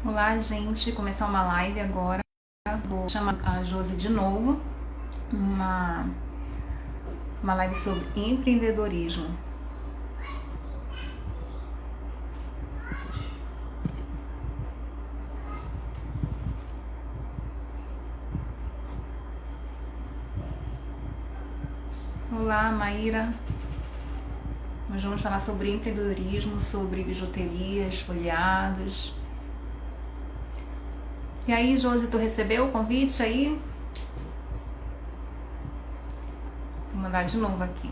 Olá, gente. Começar uma live agora. Vou chamar a Josi de novo. Uma, uma live sobre empreendedorismo. Olá, Maíra. Nós vamos falar sobre empreendedorismo, sobre bijuterias, folheados. E aí, Josi, tu recebeu o convite aí? Vou mandar de novo aqui.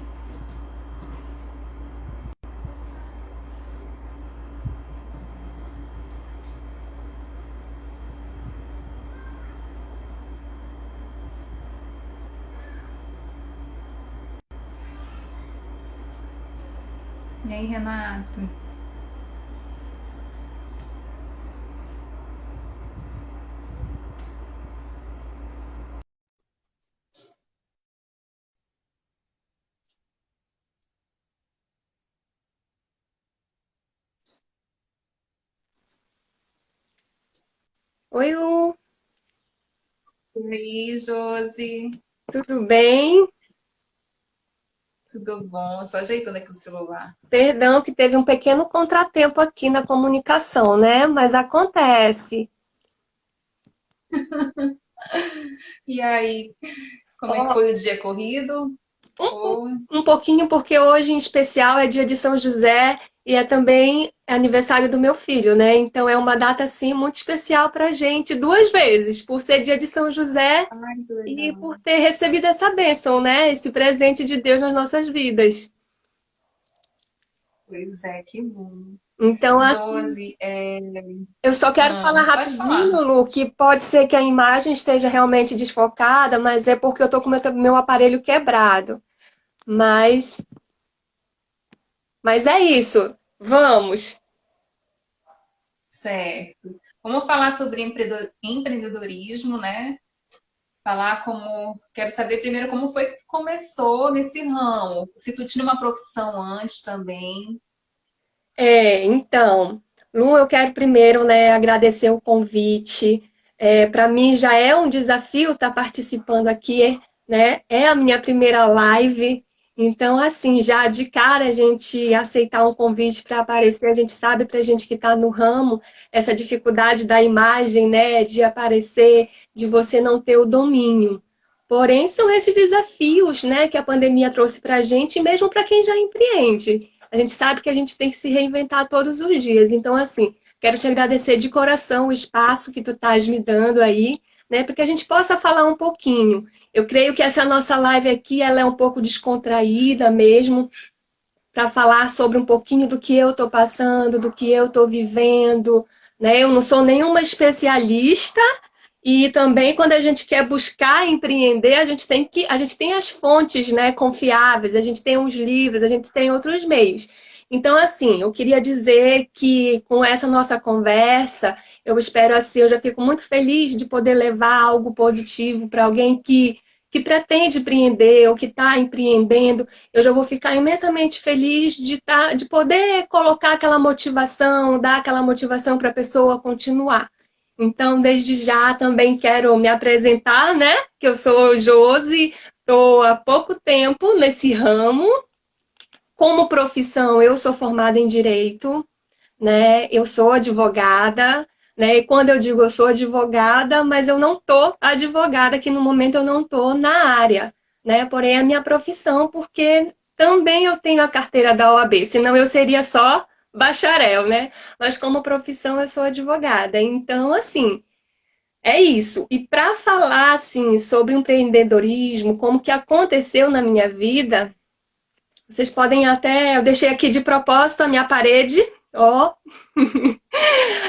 E aí, Renato? Oi, Lu, E aí, Josi? tudo bem? Tudo bom? Só ajeitando aqui o celular. Perdão que teve um pequeno contratempo aqui na comunicação, né? Mas acontece. E aí, como é que Ó, foi o dia corrido? Foi. um pouquinho porque hoje em especial é dia de São José e é também aniversário do meu filho, né? Então é uma data assim muito especial pra gente duas vezes, por ser dia de São José Ai, que e legal. por ter recebido essa bênção, né? Esse presente de Deus nas nossas vidas. Pois é, que bom. Então, Josi, eu só quero falar pode falar. rapidinho, Lu, que pode ser que a imagem esteja realmente desfocada, mas é porque eu tô com meu aparelho quebrado. Mas, mas é isso. Vamos. Certo. Vamos falar sobre empreendedorismo, né? Falar como. Quero saber primeiro como foi que tu começou nesse ramo. Se tu tinha uma profissão antes também. Então, Lu, eu quero primeiro, né, agradecer o convite. Para mim já é um desafio estar participando aqui, né? É a minha primeira live. Então, assim, já de cara a gente aceitar um convite para aparecer, a gente sabe para a gente que está no ramo, essa dificuldade da imagem, né, de aparecer, de você não ter o domínio. Porém, são esses desafios, né, que a pandemia trouxe para a gente, mesmo para quem já empreende. A gente sabe que a gente tem que se reinventar todos os dias. Então, assim, quero te agradecer de coração o espaço que tu estás me dando aí, né, para que a gente possa falar um pouquinho. Eu creio que essa nossa live aqui, ela é um pouco descontraída mesmo, para falar sobre um pouquinho do que eu estou passando, do que eu estou vivendo, né? Eu não sou nenhuma especialista, e também quando a gente quer buscar empreender, a gente tem as fontes, né, confiáveis, a gente tem os livros, a gente tem outros meios. Então, assim, eu queria dizer que com essa nossa conversa, eu espero assim, eu já fico muito feliz de poder levar algo positivo para alguém que pretende empreender ou que está empreendendo. Eu já vou ficar imensamente feliz de poder colocar aquela motivação, dar aquela motivação para a pessoa continuar. Então, desde já também quero me apresentar, né? Que eu sou Josi, estou há pouco tempo nesse ramo. Como profissão, eu sou formada em Direito, né? Eu sou advogada, né? E quando eu digo eu sou advogada, mas eu não tô advogada, que no momento eu não tô na área, né? Porém, é a minha profissão, porque também eu tenho a carteira da OAB, senão eu seria só bacharel, né? Mas como profissão eu sou advogada. Então, assim, é isso. E para falar assim sobre empreendedorismo, como que aconteceu na minha vida, vocês podem até, eu deixei aqui de propósito a minha parede, ó,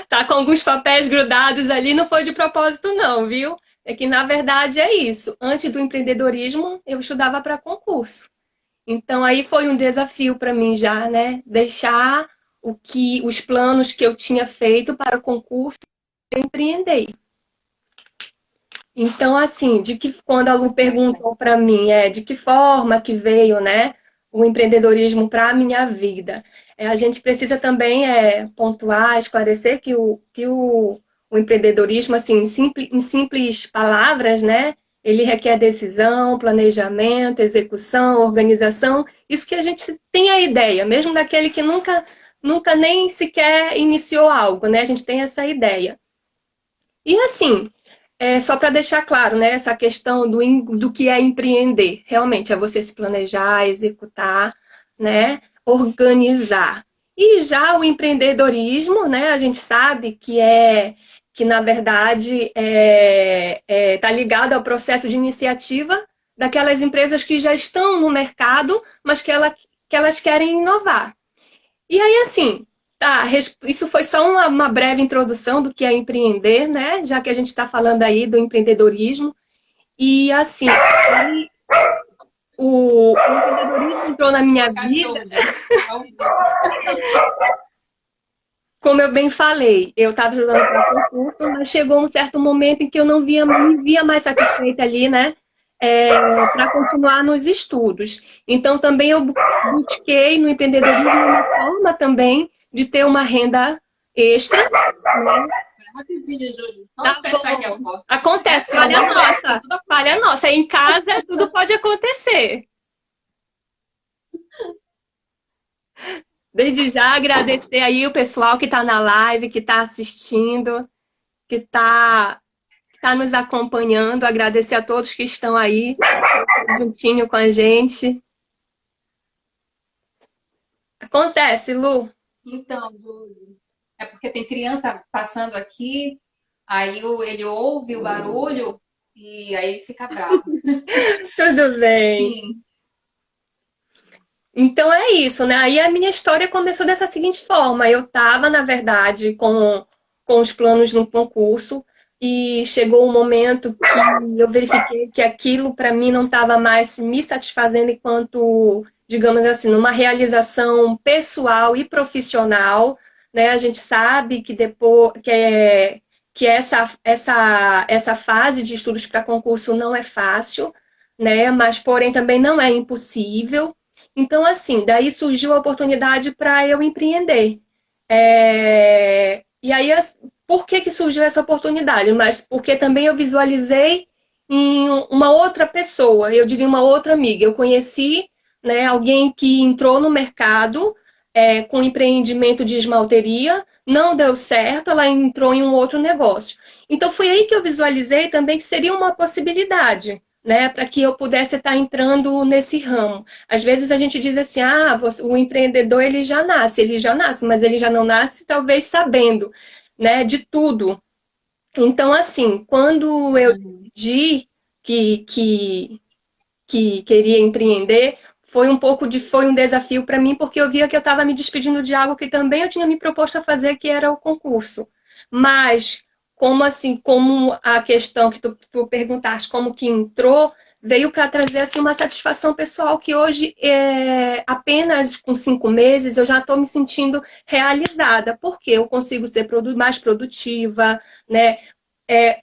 tá com alguns papéis grudados ali, não foi de propósito não, viu? É que na verdade é isso. Antes do empreendedorismo, eu estudava para concurso. Então aí foi um desafio para mim já, né? Deixar os planos que eu tinha feito para o concurso e empreender. Então, assim, de que quando a Lu perguntou para mim, de que forma que veio, né, o empreendedorismo para a minha vida, a gente precisa também pontuar, esclarecer que O empreendedorismo, assim, em simples palavras, né? Ele requer decisão, planejamento, execução, organização. Isso que a gente tem a ideia, mesmo daquele que nunca nem sequer iniciou algo, né? A gente tem essa ideia. E assim, só para deixar claro, né? Essa questão do que é empreender. Realmente é você se planejar, executar, né? Organizar. E já o empreendedorismo, né? A gente sabe que na verdade está ligado ao processo de iniciativa daquelas empresas que já estão no mercado, mas que elas querem inovar. E aí, assim, tá, isso foi só uma breve introdução do que é empreender, né? Já que a gente está falando aí do empreendedorismo. E, assim, o empreendedorismo entrou na minha vida, Cachorro, gente. como eu bem falei, eu estava estudando para concurso, mas chegou um certo momento em que eu não me via mais satisfeita ali, né? Para continuar nos estudos. Então, também eu busquei no empreendedorismo uma forma também de ter uma renda extra, né? Rapidinho, Júlio. Tá Vamos fechar aqui a bom. porta. Acontece, Assim, falha não é, nossa. tudo Falha nossa. Em casa tudo pode acontecer. Desde já agradecer aí o pessoal que está na live, que está assistindo, que está nos acompanhando. Agradecer a todos que estão aí juntinho com a gente. Acontece, Lu. Então, Júlio, é porque tem criança passando aqui, aí ele ouve o barulho e aí fica bravo. Tudo bem. Sim, Então é isso, né? Aí a minha história começou dessa seguinte forma. Eu estava, na verdade, com os planos no concurso e chegou um momento que eu verifiquei que aquilo para mim não estava mais me satisfazendo enquanto, digamos assim, numa realização pessoal e profissional, né? A gente sabe que depois que essa fase de estudos para concurso não é fácil, né? Mas porém também não é impossível. Então, assim, daí surgiu a oportunidade para eu empreender. E aí, por que surgiu essa oportunidade? Mas porque também eu visualizei em uma outra pessoa, eu diria uma outra amiga. Eu conheci, né, alguém que entrou no mercado com empreendimento de esmalteria, não deu certo, ela entrou em um outro negócio. Então, foi aí que eu visualizei também que seria uma possibilidade, né, para que eu pudesse estar entrando nesse ramo. Às vezes a gente diz assim, o empreendedor ele já nasce, mas ele já não nasce talvez sabendo, né, de tudo. Então, assim, quando eu decidi que queria empreender, foi um desafio para mim, porque eu via que eu estava me despedindo de algo que também eu tinha me proposto a fazer, que era o concurso. Mas, como assim, como a questão que tu perguntaste, como que entrou, veio para trazer assim, uma satisfação pessoal que hoje, apenas com 5 meses, eu já estou me sentindo realizada, porque eu consigo ser mais produtiva, né?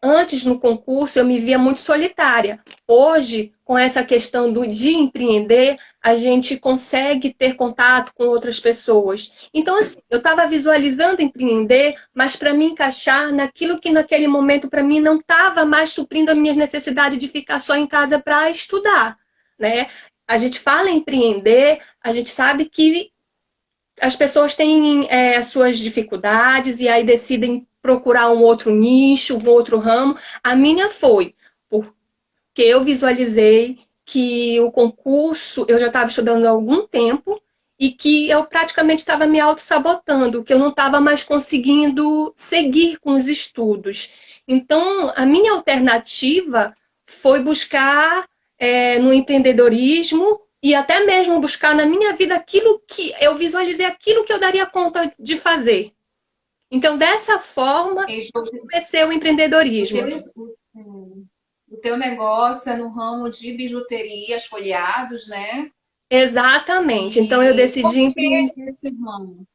Antes no concurso eu me via muito solitária. Hoje, com essa questão de empreender, a gente consegue ter contato com outras pessoas. Então, assim, eu estava visualizando empreender, mas para me encaixar naquilo que naquele momento para mim não estava mais suprindo as minhas necessidades de ficar só em casa para estudar, né? A gente fala em empreender, a gente sabe que as pessoas têm as suas dificuldades e aí decidem procurar um outro nicho, um outro ramo. A minha foi porque eu visualizei que o concurso eu já estava estudando há algum tempo e que eu praticamente estava me auto-sabotando, que eu não estava mais conseguindo seguir com os estudos. Então, a minha alternativa foi buscar no empreendedorismo e até mesmo buscar na minha vida aquilo que eu visualizei, aquilo que eu daria conta de fazer. Então, dessa forma, comecei o o empreendedorismo. teu, o teu negócio é no ramo de bijuterias, folhados, né? Exatamente. Então, eu E por decidi empreender. que esse ramo?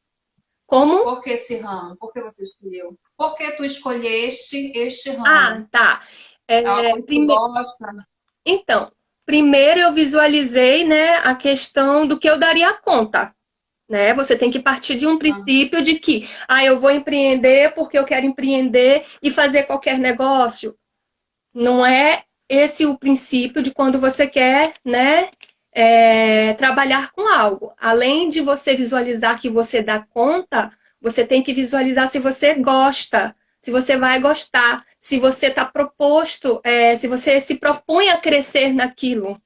Como? Por que esse ramo? Por que você escolheu? Por que tu escolheste este ramo? Ah, tá. É uma coisa que tu Primeiro, gosta? então, primeiro eu visualizei, né, a questão do que eu daria conta. né? Você tem que partir de um Ah, princípio de que, eu vou empreender porque eu quero empreender e fazer qualquer negócio. Não é esse o princípio de quando você quer, né, trabalhar com algo. Além de você visualizar que você dá conta, você tem que visualizar se você gosta, se você vai gostar, se você está proposto, se você se propõe a crescer naquilo.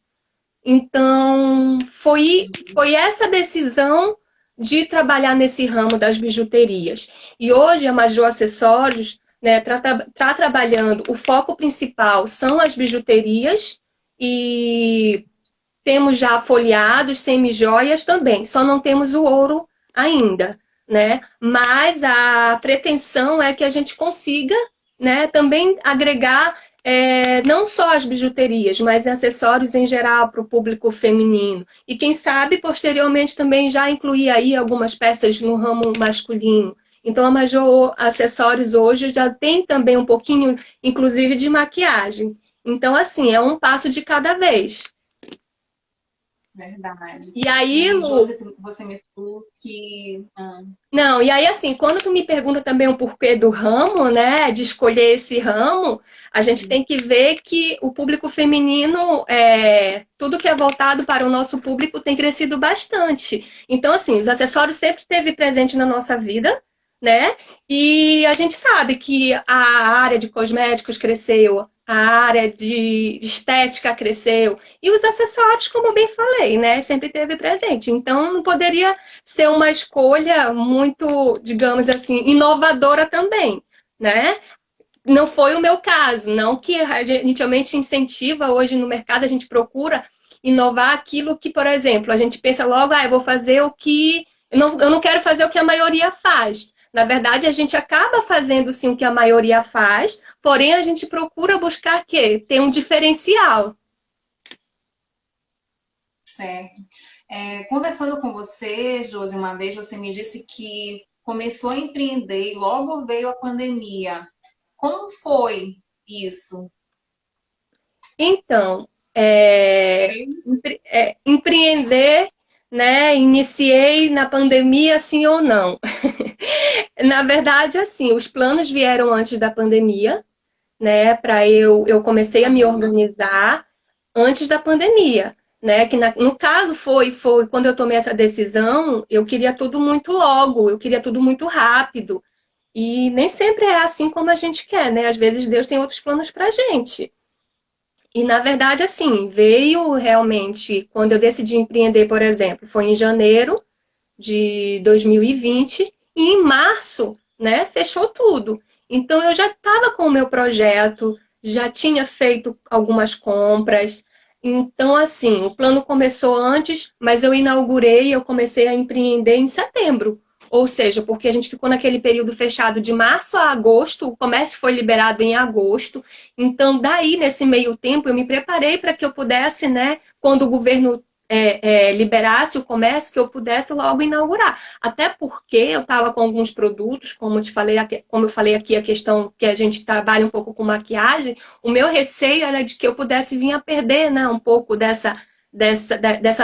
Então, foi essa decisão de trabalhar nesse ramo das bijuterias. E hoje a Major Acessórios né, tá trabalhando, o foco principal são as bijuterias e temos já folheados, semi-joias também, só não temos o ouro ainda, né? Mas a pretensão é que a gente consiga, né, também agregar não só as bijuterias, mas acessórios em geral para o público feminino. E quem sabe, posteriormente, também já incluir aí algumas peças no ramo masculino. Então, a Major Acessórios hoje já tem também um pouquinho, inclusive, de maquiagem. Então, assim, é um passo de cada vez. verdade. E aí, E, Lu, Josi, você me falou que... não, e aí assim, quando tu me pergunta também o porquê do ramo, né, de escolher esse ramo, a gente tem que ver que o público feminino, tudo que é voltado para o nosso público tem crescido bastante. Então, assim, os acessórios sempre esteve presente na nossa vida, né? E a gente sabe que a área de cosméticos cresceu, a área de estética cresceu, e os acessórios, como bem falei, né, sempre esteve presente. Então, não poderia ser uma escolha muito, digamos assim, inovadora também, né? Não foi o meu caso, não que a gente realmente incentiva hoje no mercado, a gente procura inovar aquilo que, por exemplo, a gente pensa logo, eu vou fazer o que. Eu não quero fazer o que a maioria faz. Na verdade, a gente acaba fazendo sim o que a maioria faz, porém a gente procura buscar quê? Ter um diferencial. Certo. Conversando com você, Josi, uma vez você me disse que começou a empreender e logo veio a pandemia. Como foi isso? Então, Foi? empreender, né? Iniciei na pandemia, sim ou não? Na verdade, assim, os planos vieram antes da pandemia, né? Eu comecei a me Aham. organizar antes da pandemia, né? Que no caso foi quando eu tomei essa decisão, eu queria tudo muito logo, eu queria tudo muito rápido. E nem sempre é assim como a gente quer, né? Às vezes Deus tem outros planos pra gente. E na verdade, assim, veio realmente, quando eu decidi empreender, por exemplo, foi em janeiro de 2020 e em março, né, fechou tudo. Então eu já estava com o meu projeto, já tinha feito algumas compras. Então, assim, o plano começou antes, mas eu comecei a empreender em setembro. Ou seja, porque a gente ficou naquele período fechado de março a agosto, o comércio foi liberado em agosto. Então, daí, nesse meio tempo, eu me preparei para que eu pudesse, né, quando o governo liberasse o comércio, que eu pudesse logo inaugurar. Até porque eu estava com alguns produtos, como eu falei aqui, a questão que a gente trabalha um pouco com maquiagem, o meu receio era de que eu pudesse vir a perder, né, um pouco dessa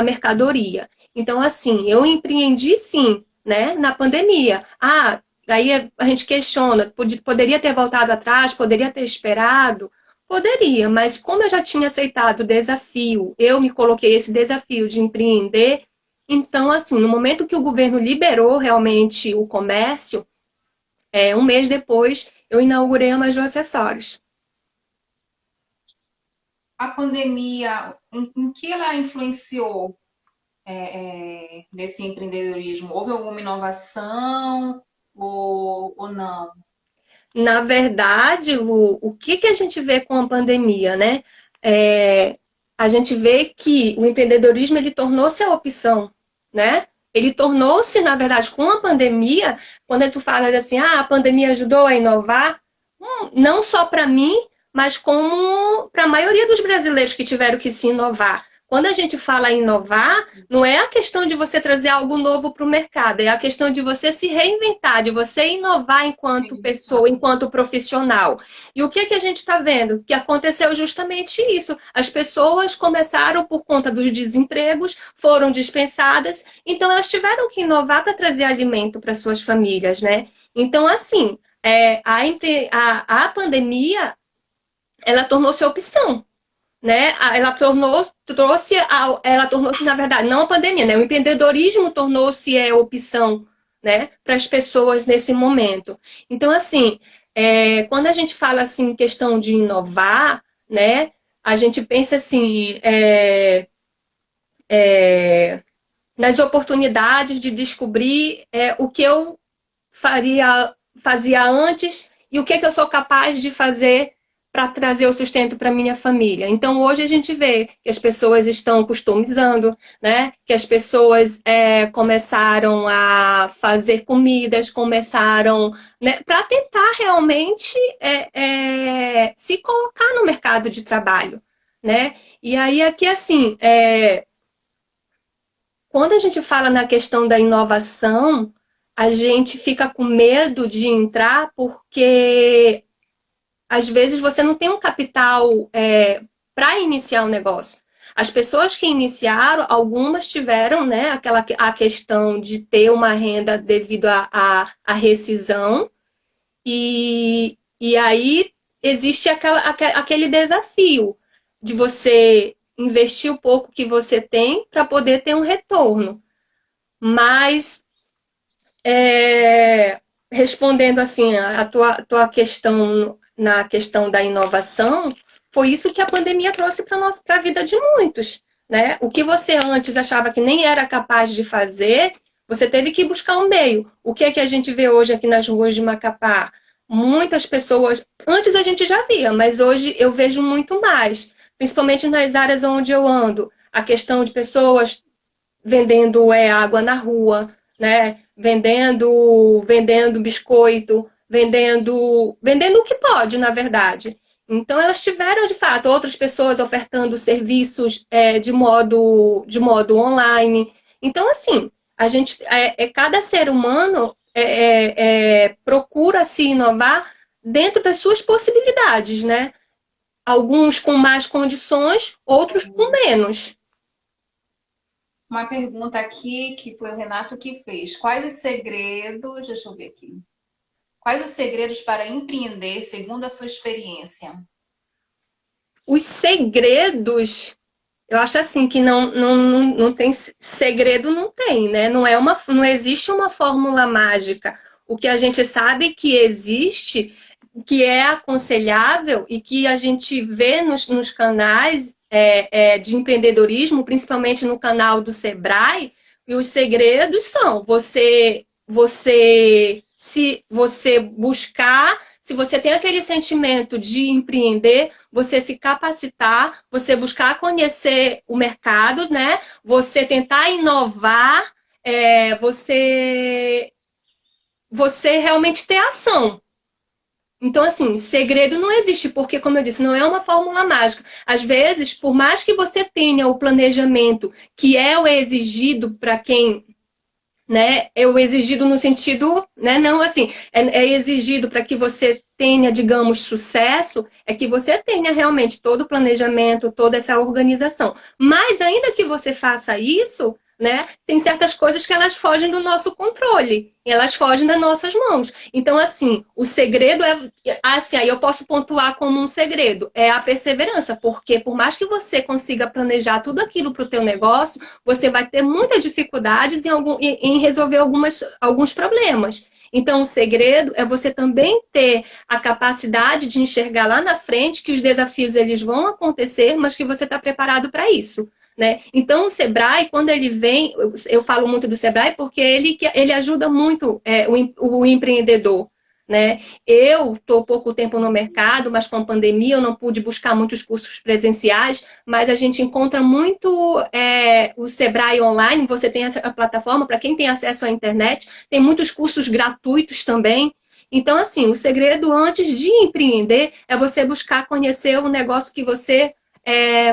mercadoria. Então, assim, eu empreendi sim, né, na pandemia. Aí a gente questiona, poderia ter voltado atrás, poderia ter esperado. Poderia, mas como eu já tinha aceitado o desafio, eu me coloquei esse desafio de empreender, então, assim, no momento que o governo liberou realmente o comércio, um mês depois, eu inaugurei a Major Acessórios. A pandemia, em que ela influenciou nesse empreendedorismo? Houve alguma inovação ou não? Na verdade, Lu, o que a gente vê com a pandemia, né? É, a gente vê que o empreendedorismo ele tornou-se a opção, né? Ele tornou-se, na verdade, com a pandemia, quando tu fala assim, a pandemia ajudou a inovar, não só para mim, mas como para a maioria dos brasileiros que tiveram que se inovar. Quando a gente fala em inovar, não é a questão de você trazer algo novo para o mercado, é a questão de você se reinventar, de você inovar enquanto pessoa, enquanto profissional. E o que que a gente está vendo? Que aconteceu justamente isso. As pessoas começaram por conta dos desempregos, foram dispensadas, então elas tiveram que inovar para trazer alimento para suas famílias, né? Então, assim, a pandemia, ela tornou-se opção, né? Ela tornou-se, na verdade, não a pandemia, né? O empreendedorismo tornou-se opção, né, para as pessoas nesse momento. Então, assim, quando a gente fala assim questão de inovar, né, a gente pensa assim nas oportunidades de descobrir o que eu fazia antes e o que eu sou capaz de fazer para trazer o sustento para minha família. Então, hoje a gente vê que as pessoas estão customizando, né? Que as pessoas começaram a fazer comidas, começaram, né, para tentar realmente se colocar no mercado de trabalho, né? E aí, aqui, assim, quando a gente fala na questão da inovação, a gente fica com medo de entrar porque às vezes você não tem um capital para iniciar um negócio. As pessoas que iniciaram, algumas tiveram, né, a questão de ter uma renda devido à rescisão, e aí existe aquele desafio de você investir o pouco que você tem para poder ter um retorno. Mas, respondendo assim a tua questão na questão da inovação, foi isso que a pandemia trouxe para a vida de muitos, né? O que você antes achava que nem era capaz de fazer, você teve que buscar um meio. O que é que a gente vê hoje aqui nas ruas de Macapá? Muitas pessoas, antes a gente já via, mas hoje eu vejo muito mais, principalmente nas áreas onde eu ando, a questão de pessoas vendendo água na rua, né? Vendendo biscoito, vendendo o que pode, na verdade. Então, elas tiveram, de fato, outras pessoas ofertando serviços de modo online. Então, assim, a gente, cada ser humano procura se inovar dentro das suas possibilidades, né? Alguns com mais condições, outros com menos. Uma pergunta aqui que foi o Renato que fez. Quais os segredos, deixa eu ver aqui. Quais os segredos para empreender segundo a sua experiência? Os segredos, eu acho assim que não tem segredo, não tem, né? Não existe uma fórmula mágica. O que a gente sabe que existe, que é aconselhável e que a gente vê nos canais de empreendedorismo, principalmente no canal do Sebrae, e os segredos são se você buscar, se você tem aquele sentimento de empreender, você se capacitar, você buscar conhecer o mercado, né? Você tentar inovar, você realmente ter ação. Então, assim, segredo não existe, porque, como eu disse, não é uma fórmula mágica. Às vezes, por mais que você tenha o planejamento, que é o exigido para quem, né, é o exigido no sentido, né, não assim, é exigido para que você tenha, digamos, sucesso, é que você tenha realmente todo o planejamento, toda essa organização. Mas ainda que você faça isso, né, tem certas coisas que elas fogem do nosso controle, elas fogem das nossas mãos. Então, assim, o segredo assim, aí eu posso pontuar como um segredo, é a perseverança, porque por mais que você consiga planejar tudo aquilo para o teu negócio, você vai ter muitas dificuldades em resolver alguns problemas. Então, o segredo é você também ter a capacidade de enxergar lá na frente que os desafios eles vão acontecer, mas que você está preparado para isso. Né? Então, o Sebrae, quando ele vem, eu falo muito do Sebrae porque ele ajuda muito o empreendedor. Né? Eu estou pouco tempo no mercado, mas com a pandemia eu não pude buscar muitos cursos presenciais, mas a gente encontra muito o Sebrae online, você tem a plataforma, para quem tem acesso à internet, tem muitos cursos gratuitos também. Então, assim, o segredo antes de empreender é você buscar conhecer o negócio que você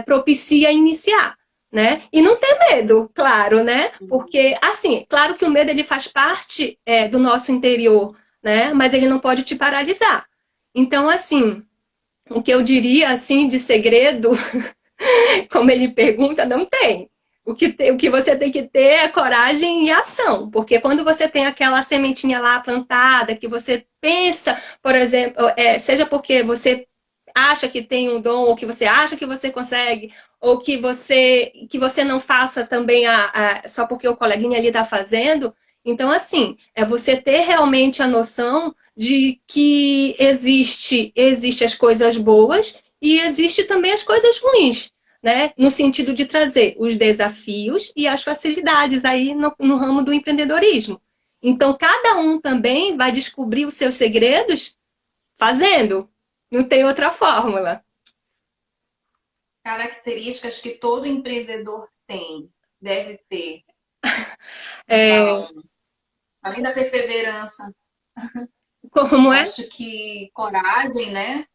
propicia iniciar. né? E não ter medo, claro, né? Porque, assim, claro que o medo ele faz parte do nosso interior, né? Mas ele não pode te paralisar. Então, assim, o que eu diria, assim, de segredo, como ele pergunta, não tem. O que você tem que ter é coragem e ação, porque quando você tem aquela sementinha lá plantada, que você pensa, por exemplo, seja porque você acha que tem um dom, ou que você acha que você consegue, ou que você não faça também só porque o coleguinha ali está fazendo. Então, assim, é você ter realmente a noção de que existe as coisas boas e existe também as coisas ruins, né? No sentido de trazer os desafios e as facilidades aí no ramo do empreendedorismo. Então, cada um também vai descobrir os seus segredos fazendo. Não tem outra fórmula. Características que todo empreendedor tem, deve ter. Me É, fala um. Além da perseverança, como eu é? acho que coragem, né?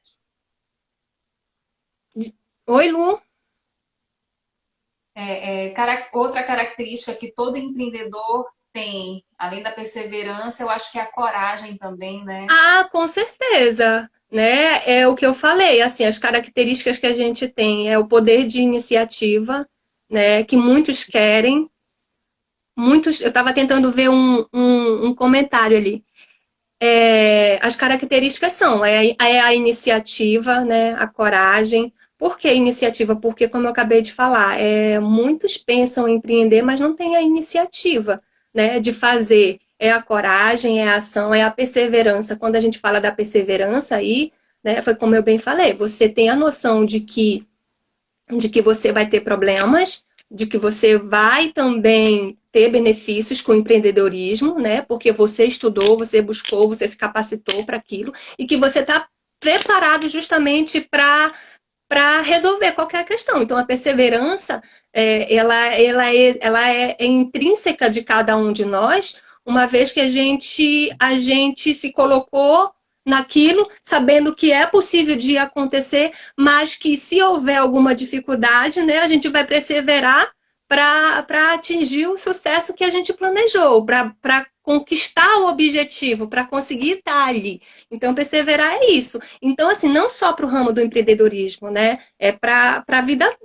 Oi, Lu. Outra característica que todo empreendedor tem, além da perseverança, eu acho que é a coragem também, né? Ah, com certeza. Né? É o que eu falei, assim, as características que a gente tem é o poder de iniciativa, né? Que muitos querem, muitos. Eu estava tentando ver um comentário ali. As características são a iniciativa, né, a coragem. Por que iniciativa? Porque, como eu acabei de falar, muitos pensam em empreender, mas não têm a iniciativa, né, de fazer. É a coragem, é a ação, é a perseverança. Quando a gente fala da perseverança aí, né, foi como eu bem falei, você tem a noção de que você vai ter problemas, de que você vai também ter benefícios com o empreendedorismo, né? Porque você estudou, você buscou, você se capacitou para aquilo e que você está preparado justamente para resolver qualquer questão. Então, a perseverança, ela é intrínseca de cada um de nós, uma vez que a gente se colocou naquilo, sabendo que é possível de acontecer, mas que se houver alguma dificuldade, né, a gente vai perseverar para atingir o sucesso que a gente planejou, para conquistar o objetivo, para conseguir estar ali. Então, perseverar é isso. Então, assim, não só para o ramo do empreendedorismo, né? É para a vida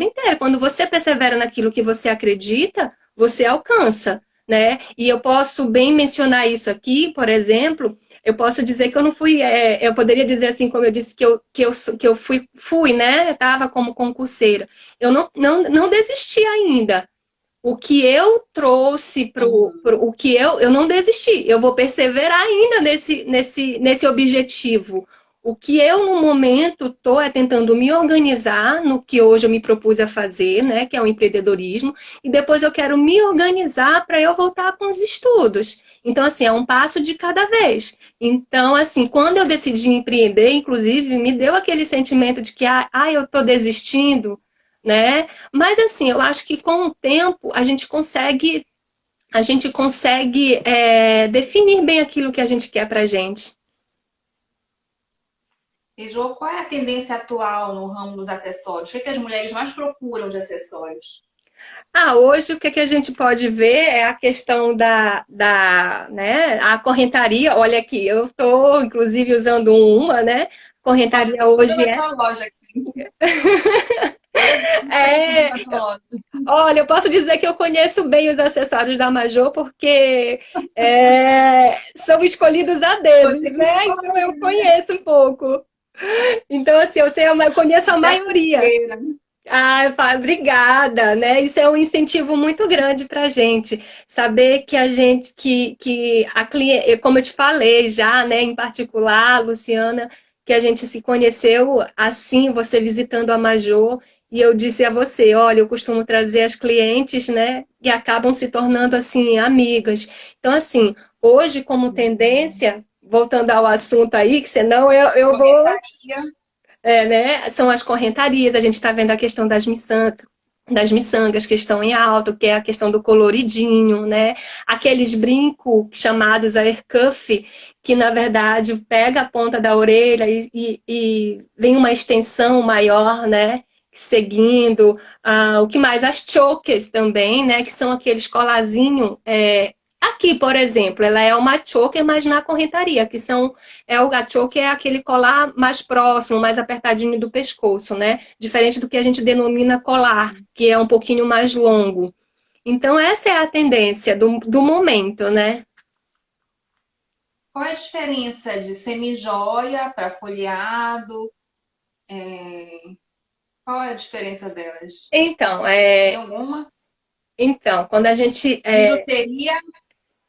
inteira. Quando você persevera naquilo que você acredita, você alcança, né? E eu posso bem mencionar isso aqui, por exemplo, eu posso dizer que eu não fui, eu poderia dizer assim, como eu disse, que eu fui, né? Estava como concurseira. Eu não desisti ainda. O que eu trouxe o que eu não desisti, eu vou perseverar ainda nesse objetivo. O que eu, no momento, estou tentando me organizar no que hoje eu me propus a fazer, né, que é o empreendedorismo, e depois eu quero me organizar para eu voltar com os estudos. Então, assim, é um passo de cada vez. Então, assim, quando eu decidi empreender, inclusive, me deu aquele sentimento de que, eu estou desistindo, né? Mas assim, eu acho que com o tempo a gente consegue definir bem aquilo que a gente quer pra gente. E, Jô, qual é a tendência atual no ramo dos acessórios? O que, é que as mulheres mais procuram de acessórios? Hoje o que, que a gente pode ver é a questão né, a correntaria. Olha aqui, eu estou inclusive usando uma, né? Olha, eu Correntaria tô toda hoje na tua loja aqui. é Na tua loja. Olha, eu posso dizer que eu conheço bem os acessórios da Major porque são escolhidos a dedo, Você que me né? Então eu falou, conheço um pouco. Então, assim, eu conheço a até a maioria. pulseira. Obrigada, né? Isso é um incentivo muito grande para a gente. Saber que a gente, que a cliente, como eu te falei já, né, em particular, Luciana, que a gente se conheceu assim, você visitando a Major, e eu disse a você, olha, eu costumo trazer as clientes, né, e acabam se tornando assim amigas. Então, assim, hoje como tendência, voltando ao assunto aí, que senão eu vou Correntaria. né? São as correntarias, a gente está vendo a questão das miçangas que estão em alto, que é a questão do coloridinho, né? Aqueles brincos chamados air cuff, que na verdade pega a ponta da orelha e vem uma extensão maior, né? seguindo. O que mais? As chokers também, né? Que são aqueles colarzinhos. Aqui, por exemplo, ela é uma choker, mas na correntaria, que são. A choker é aquele colar mais próximo, mais apertadinho do pescoço, né? Diferente do que a gente denomina colar, que é um pouquinho mais longo. Então, essa é a tendência do momento, né? Qual é a diferença de semijoia para folheado? Qual é a diferença delas? Então, Tem alguma? quando a gente. Bijuteria,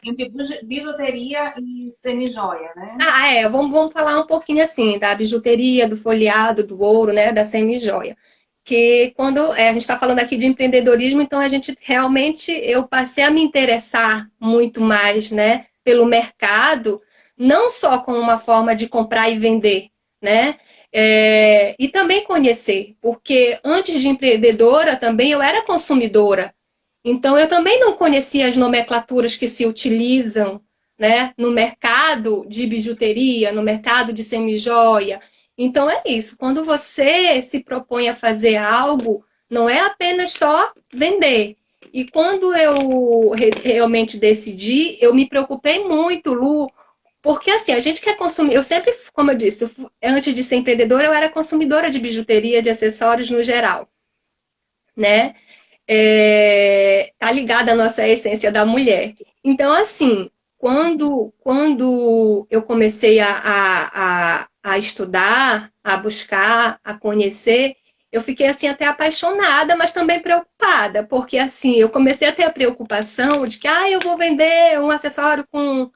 entre bijuteria e semijoia, né? Vamos falar um pouquinho assim, da bijuteria, do folheado, do ouro, né? Da semijoia. Que quando a gente está falando aqui de empreendedorismo, então a gente realmente, eu passei a me interessar muito mais, né? Pelo mercado, não só como uma forma de comprar e vender, né? E também conhecer, porque antes de empreendedora também eu era consumidora. Então, eu também não conhecia as nomenclaturas que se utilizam, né, no mercado de bijuteria, no mercado de semijoia. Então, é isso. Quando você se propõe a fazer algo, não é apenas só vender. E quando eu realmente decidi, eu me preocupei muito, Lu, porque assim, a gente quer consumir. Eu sempre, como eu disse, antes de ser empreendedora, eu era consumidora de bijuteria, de acessórios no geral, né? Tá ligada à nossa essência da mulher. Então, assim, quando eu comecei a estudar, a buscar, a conhecer, eu fiquei assim até apaixonada, mas também preocupada, porque assim, eu comecei a ter a preocupação de que eu vou vender um acessório com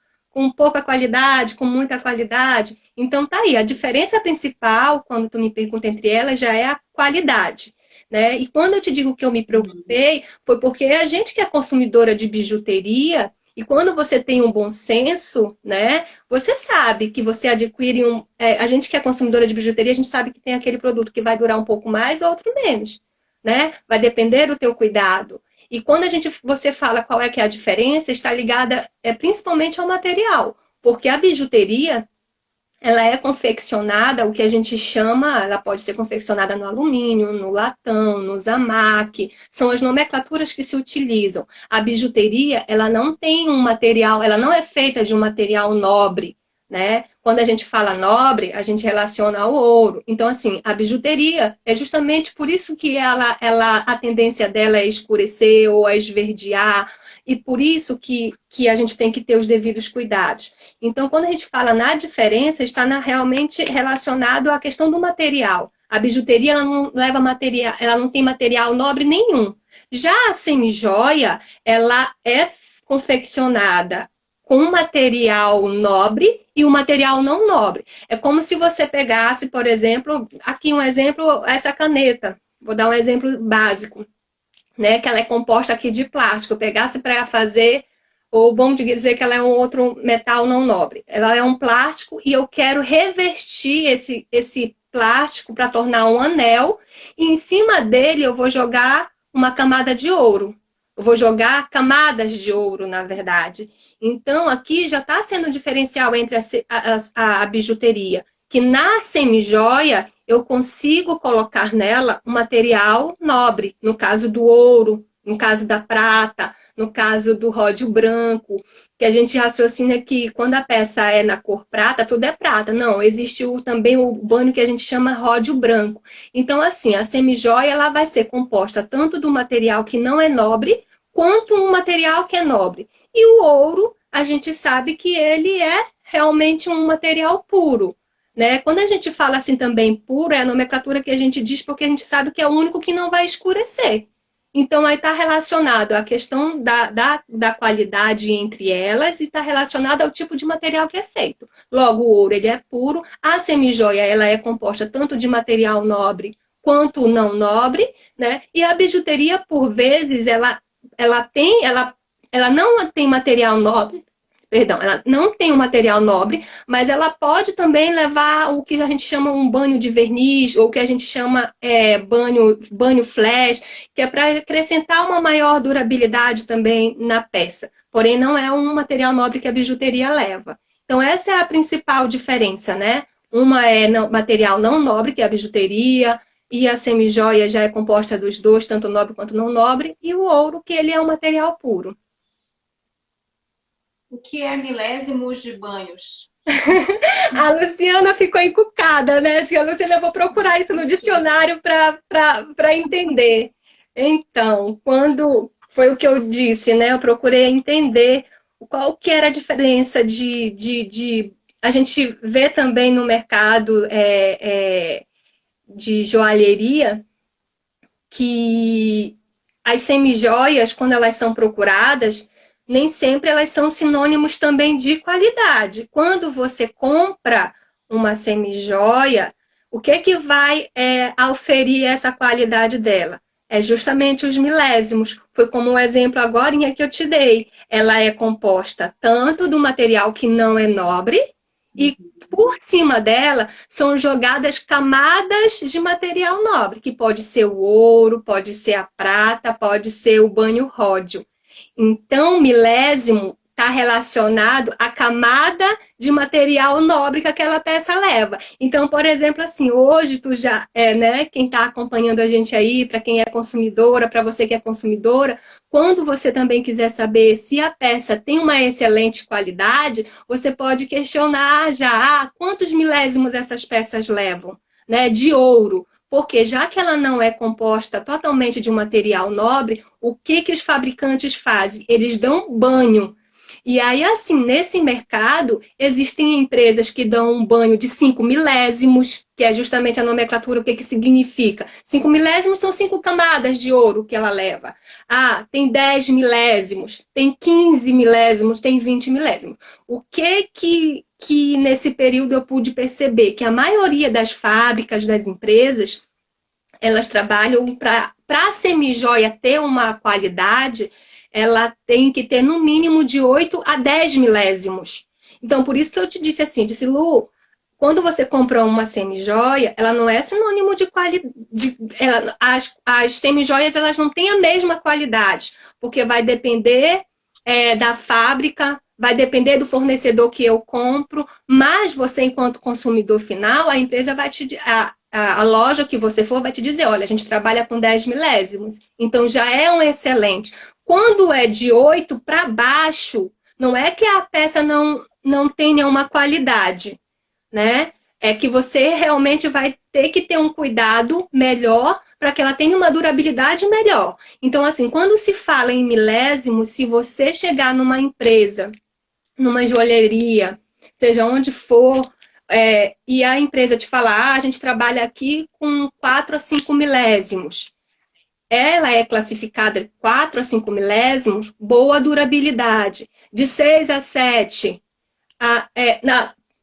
pouca qualidade, com muita qualidade. Então tá aí, a diferença principal, quando tu me pergunta entre elas, já é a qualidade. Né? E quando eu te digo que eu me preocupei, foi porque a gente que é consumidora de bijuteria, e quando você tem um bom senso, né, você sabe que você adquire a gente que é consumidora de bijuteria, a gente sabe que tem aquele produto que vai durar um pouco mais, outro menos, né? Vai depender do teu cuidado. E quando você fala qual é que é a diferença, está ligada principalmente ao material, porque a bijuteria ela é confeccionada, o que a gente chama, ela pode ser confeccionada no alumínio, no latão, no zamaque, são as nomenclaturas que se utilizam. A bijuteria, ela não tem um material, ela não é feita de um material nobre, né? Quando a gente fala nobre, a gente relaciona ao ouro. Então, assim, a bijuteria é justamente por isso que a tendência dela é escurecer ou é esverdear, e por isso que a gente tem que ter os devidos cuidados. Então, quando a gente fala na diferença, está realmente relacionado à questão do material. A bijuteria ela não leva material, ela não tem material nobre nenhum. Já a semijoia, ela é confeccionada com material nobre e um material não nobre. É como se você pegasse, por exemplo, aqui um exemplo, essa caneta. Vou dar um exemplo básico, né? Que ela é composta aqui de plástico. Eu pegasse para fazer, ou vamos dizer que ela é um outro metal não nobre. Ela é um plástico e eu quero revestir esse plástico para tornar um anel, e em cima dele eu vou jogar uma camada de ouro. Eu vou jogar camadas de ouro, na verdade. Então, aqui já está sendo um diferencial entre a bijuteria, que na semijoia eu consigo colocar nela um material nobre, no caso do ouro, no caso da prata, no caso do ródio branco, que a gente raciocina que quando a peça é na cor prata, tudo é prata. Não, existe também o banho que a gente chama ródio branco. Então, assim, a semijoia ela vai ser composta tanto do material que não é nobre, quanto um material que é nobre. E o ouro, a gente sabe que ele é realmente um material puro. Né? Quando a gente fala assim também puro, é a nomenclatura que a gente diz porque a gente sabe que é o único que não vai escurecer. Então, aí está relacionado à questão da qualidade entre elas e está relacionado ao tipo de material que é feito. Logo, o ouro ele é puro, a semijoia ela é composta tanto de material nobre quanto não nobre, né? E a bijuteria, por vezes, ela não tem material nobre, perdão, ela não tem um material nobre, mas ela pode também levar o que a gente chama um banho de verniz, ou o que a gente chama banho flash, que é para acrescentar uma maior durabilidade também na peça. Porém, não é um material nobre que a bijuteria leva. Então, essa é a principal diferença, né? Uma é material não nobre, que é a bijuteria, e a semijoia já é composta dos dois, tanto nobre quanto não nobre, e o ouro, que ele é um material puro. O que é milésimos de banhos? A Luciana ficou encucada, né? Acho que a Luciana, eu vou procurar isso no dicionário para entender. Então, quando foi o que eu disse, né? Eu procurei entender qual que era a diferença de... A gente vê também no mercado de joalheria que as semijoias, quando elas são procuradas, nem sempre elas são sinônimos também de qualidade. Quando você compra uma semijoia, o que vai auferir essa qualidade dela? É justamente os milésimos. Foi como um exemplo agora que eu te dei. Ela é composta tanto do material que não é nobre e por cima dela são jogadas camadas de material nobre, que pode ser o ouro, pode ser a prata, pode ser o banho ródio. Então, milésimo está relacionado à camada de material nobre que aquela peça leva. Então, por exemplo, assim, hoje tu já, né, quem está acompanhando a gente aí, para quem é consumidora, para você que é consumidora, quando você também quiser saber se a peça tem uma excelente qualidade, você pode questionar já, quantos milésimos essas peças levam, né, de ouro. Porque já que ela não é composta totalmente de um material nobre, o que os fabricantes fazem? Eles dão banho. E aí, assim, nesse mercado, existem empresas que dão um banho de 5 milésimos, que é justamente a nomenclatura, o que significa? 5 milésimos são 5 camadas de ouro que ela leva. Ah, tem 10 milésimos, tem 15 milésimos, tem 20 milésimos. O que nesse período eu pude perceber? Que a maioria das fábricas, das empresas, elas trabalham para a semijoia ter uma qualidade, ela tem que ter no mínimo de 8 a 10 milésimos. Então, por isso que eu te disse assim, disse, Lu, quando você compra uma semijoia, ela não é sinônimo de qualidade. As semijoias, elas não têm a mesma qualidade, porque vai depender da fábrica, vai depender do fornecedor que eu compro, mas você, enquanto consumidor final, a empresa vai te... A loja que você for vai te dizer, olha, a gente trabalha com 10 milésimos, então já é um excelente. Quando é de 8 para baixo, não é que a peça não tenha uma qualidade, né? É que você realmente vai ter que ter um cuidado melhor para que ela tenha uma durabilidade melhor. Então, assim, quando se fala em milésimos, se você chegar numa empresa, numa joalheria, seja onde for, e a empresa te falar, a gente trabalha aqui com 4 a 5 milésimos. Ela é classificada 4 a 5 milésimos, boa durabilidade. De 6 a 7,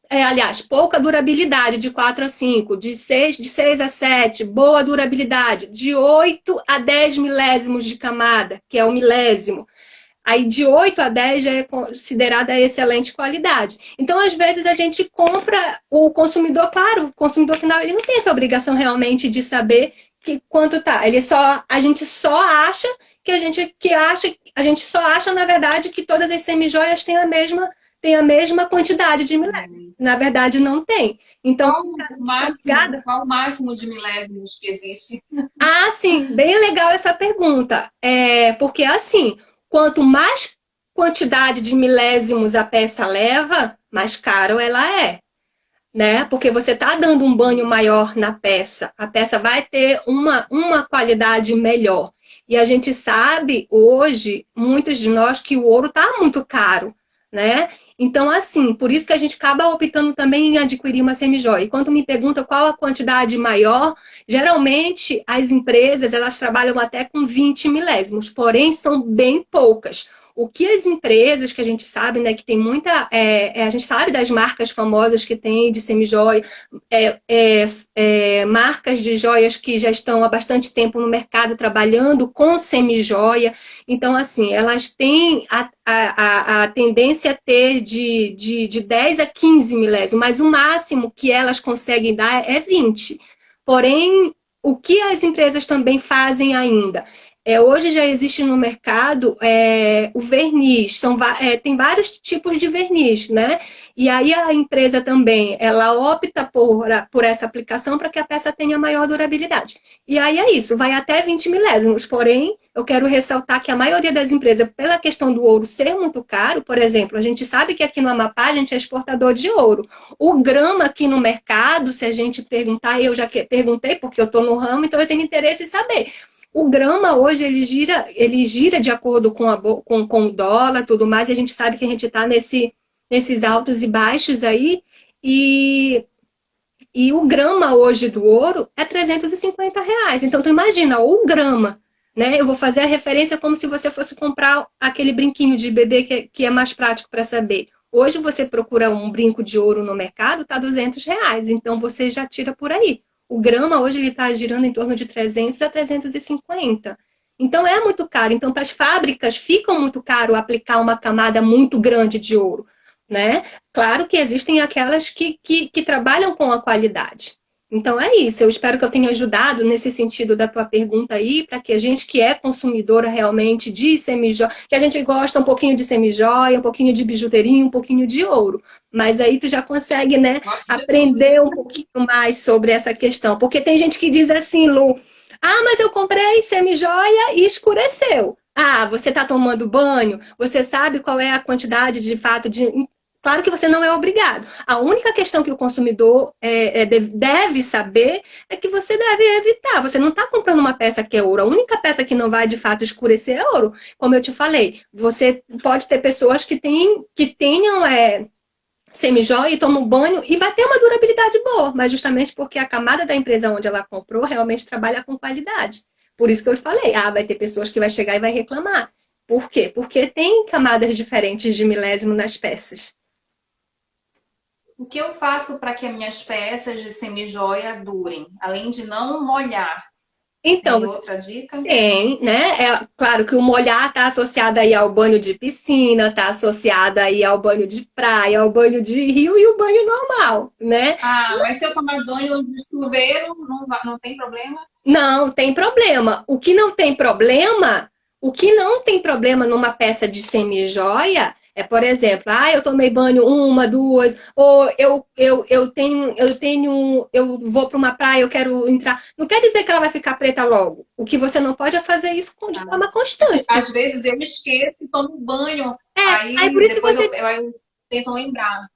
aliás, pouca durabilidade, de 4 a 5. De 6 a 7, boa durabilidade. De 8 a 10 milésimos de camada, que é o milésimo. Aí de 8 a 10 já é considerada excelente qualidade. Então, às vezes, a gente compra o consumidor, claro, o consumidor final, ele não tem essa obrigação realmente de saber quanto tá. A gente só acha a gente só acha, na verdade, que todas as semijoias têm a mesma quantidade de milésimos. Na verdade, não tem. Então, qual o máximo de milésimos que existe? Ah, sim, bem legal essa pergunta. Porque, assim, quanto mais quantidade de milésimos a peça leva, mais caro ela é, né? Porque você está dando um banho maior na peça. A peça vai ter uma qualidade melhor. E a gente sabe, hoje, muitos de nós, que o ouro está muito caro, né? Então, assim, por isso que a gente acaba optando também em adquirir uma semijoia. E quando me pergunta qual a quantidade maior, geralmente as empresas, elas trabalham até com 20 milésimos, porém são bem poucas. O que as empresas, que a gente sabe, né, que tem muita... a gente sabe das marcas famosas que tem de semijoia, marcas de joias que já estão há bastante tempo no mercado trabalhando com semijoia. Então, assim, elas têm a tendência a ter de 10 a 15 milésimos, mas o máximo que elas conseguem dar é 20. Porém, o que as empresas também fazem ainda? Hoje já existe no mercado o verniz, tem vários tipos de verniz, né? E aí a empresa também, ela opta por essa aplicação para que a peça tenha maior durabilidade. E aí é isso, vai até 20 milésimos, porém, eu quero ressaltar que a maioria das empresas, pela questão do ouro ser muito caro, por exemplo, a gente sabe que aqui no Amapá a gente é exportador de ouro. O grama aqui no mercado, se a gente perguntar, eu já perguntei porque eu estou no ramo, então eu tenho interesse em saber. O grama hoje ele gira de acordo com o dólar, tudo mais, e a gente sabe que a gente está nesses altos e baixos aí, e o grama hoje do ouro é R$ 350. Então, tu imagina, o grama, né? Eu vou fazer a referência como se você fosse comprar aquele brinquinho de bebê que é mais prático para saber. Hoje você procura um brinco de ouro no mercado, tá R$ 200. Então, você já tira por aí. O grama hoje ele está girando em torno de 300 a 350. Então, é muito caro. Então, para as fábricas, fica muito caro aplicar uma camada muito grande de ouro, né? Claro que existem aquelas que trabalham com a qualidade. Então é isso, eu espero que eu tenha ajudado nesse sentido da tua pergunta aí, para que a gente que é consumidora realmente de semijoia, que a gente gosta um pouquinho de semijoia, um pouquinho de bijuteria, um pouquinho de ouro. Mas aí tu já consegue, né, aprender um pouquinho mais sobre essa questão. Porque tem gente que diz assim, Lu, mas eu comprei semijoia e escureceu. Você está tomando banho, você sabe qual é a quantidade de fato de. Claro que você não é obrigado. A única questão que o consumidor deve saber é que você deve evitar. Você não está comprando uma peça que é ouro. A única peça que não vai, de fato, escurecer é ouro. Como eu te falei, você pode ter pessoas que tenham semijoia e tomam banho e vai ter uma durabilidade boa, mas justamente porque a camada da empresa onde ela comprou realmente trabalha com qualidade. Por isso que eu falei, vai ter pessoas que vai chegar e vai reclamar. Por quê? Porque tem camadas diferentes de milésimo nas peças. O que eu faço para que as minhas peças de semijoia durem? Além de não molhar, Então, tem outra dica? tem, né? É claro que o molhar está associado aí ao banho de piscina, está associado aí ao banho de praia, ao banho de rio e o banho normal, né? Mas se eu tomar banho de chuveiro, não tem problema? Não, tem problema. O que não tem problema numa peça de semijoia é, por exemplo, eu tomei banho uma, duas, ou eu vou para uma praia, eu quero entrar. Não quer dizer que ela vai ficar preta logo. O que você não pode é fazer isso de forma constante. Às vezes eu esqueço e tomo banho, aí por isso depois eu tento lembrar.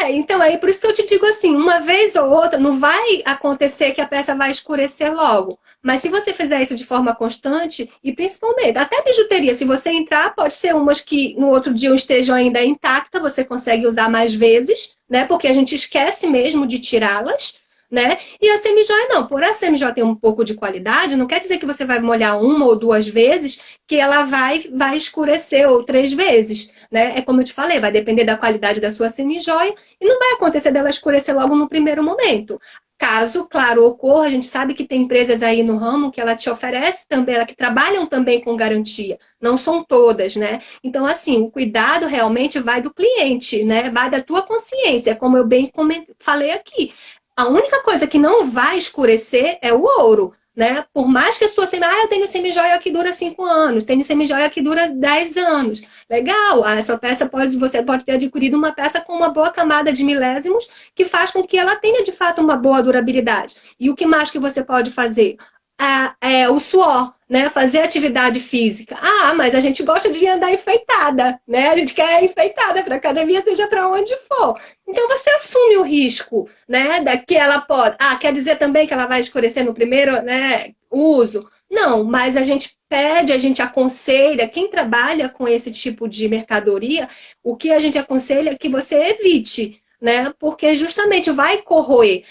Então aí por isso que eu te digo assim, uma vez ou outra, não vai acontecer que a peça vai escurecer logo. Mas se você fizer isso de forma constante, e principalmente, até bijuteria, se você entrar, pode ser umas que no outro dia estejam ainda intacta, você consegue usar mais vezes, né? Porque a gente esquece mesmo de tirá-las, né? E a semijoia não, por a semijoia ter um pouco de qualidade, não quer dizer que você vai molhar uma ou duas vezes que ela vai escurecer ou 3 vezes, né? É como eu te falei, vai depender da qualidade da sua semijoia e não vai acontecer dela escurecer logo no primeiro momento. Caso, claro, ocorra, a gente sabe que tem empresas aí no ramo que ela te oferece também, ela que trabalham também com garantia. Não são todas, né? Então, assim, o cuidado realmente vai do cliente, né? Vai da tua consciência, como eu bem falei aqui. A única coisa que não vai escurecer é o ouro, né? Por mais que a sua eu tenho semijoia que dura 5 anos, tenho semijoia que dura 10 anos. Legal, essa peça você pode ter adquirido uma peça com uma boa camada de milésimos que faz com que ela tenha, de fato, uma boa durabilidade. E o que mais que você pode fazer? O suor, né? Fazer atividade física. Mas a gente gosta de andar enfeitada, né? A gente quer ir enfeitada para a academia, seja para onde for. Então você assume o risco, né? Que ela pode. Quer dizer também que ela vai escurecer no primeiro, né, uso? Não, mas a gente pede, a gente aconselha, quem trabalha com esse tipo de mercadoria, o que a gente aconselha é que você evite, né? Porque justamente vai corroer.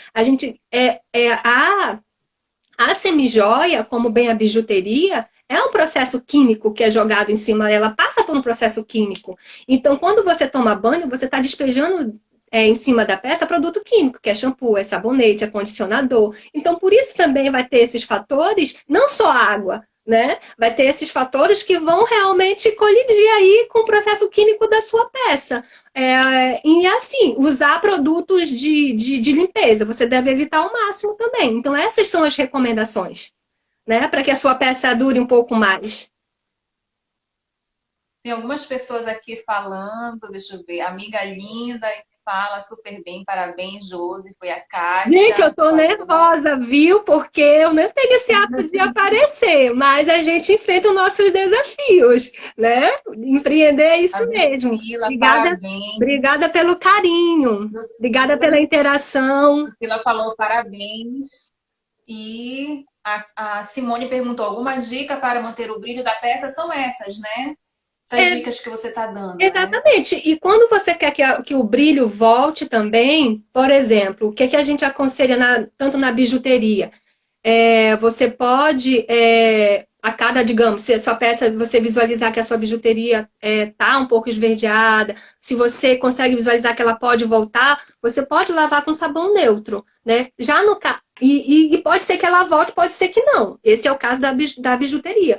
A semijoia, como bem a bijuteria, é um processo químico que é jogado em cima dela, passa por um processo químico. Então, quando você toma banho, você está despejando em cima da peça produto químico, que é shampoo, é sabonete, é condicionador. Então, por isso também vai ter esses fatores, não só água, né? Vai ter esses fatores que vão realmente colidir aí com o processo químico da sua peça. E assim, usar produtos de limpeza, você deve evitar ao máximo também. Então, essas são as recomendações. né? Para que a sua peça dure um pouco mais. Tem algumas pessoas aqui falando, deixa eu ver, amiga linda, fala super bem, parabéns, Josi, foi a Gente, eu Kátia, tô falou. nervosa, viu? Porque eu não tenho esse hábito de aparecer, mas a gente enfrenta os nossos desafios, né? Empreender é A isso mesmo. Priscila, Obrigada, obrigada parabéns. pelo carinho, obrigada Lucila, pela interação. Lucila falou parabéns. E a Simone perguntou: alguma dica para manter o brilho da peça? São essas, né? Essas É, dicas que você está dando, né? exatamente. E quando você quer que o brilho volte também, por exemplo, o que, que a gente aconselha tanto na bijuteria? Você pode, a cada, digamos, se a sua peça, você visualizar que a sua bijuteria está um pouco esverdeada, se você consegue visualizar que ela pode voltar, você pode lavar com sabão neutro, né? Já no e pode ser que ela volte, pode ser que não. Esse é o caso da bijuteria.